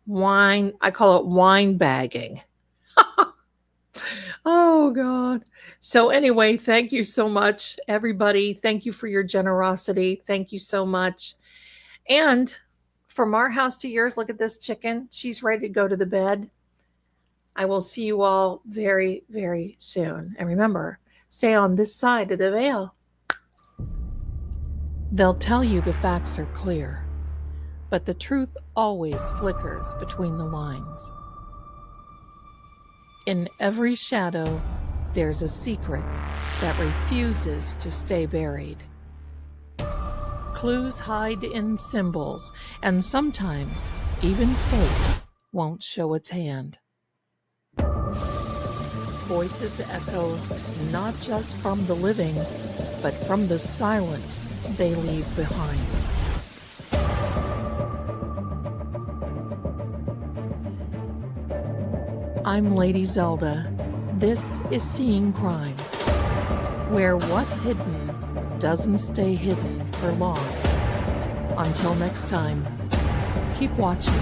Wine, I call it wine bagging. Oh God. So anyway, thank you so much, everybody. Thank you for your generosity. Thank you so much. And from our house to yours, look at this chicken. She's ready to go to the bed. I will see you all very, very soon. And remember, stay on this side of the veil. They'll tell you the facts are clear, but the truth always flickers between the lines. In every shadow, there's a secret that refuses to stay buried. Clues hide in symbols, and sometimes even fate won't show its hand. Voices echo not just from the living, but from the silence they leave behind. I'm Lady Zelda. This is Seeing Crime, where what's hidden doesn't stay hidden for long. Until next time, keep watching.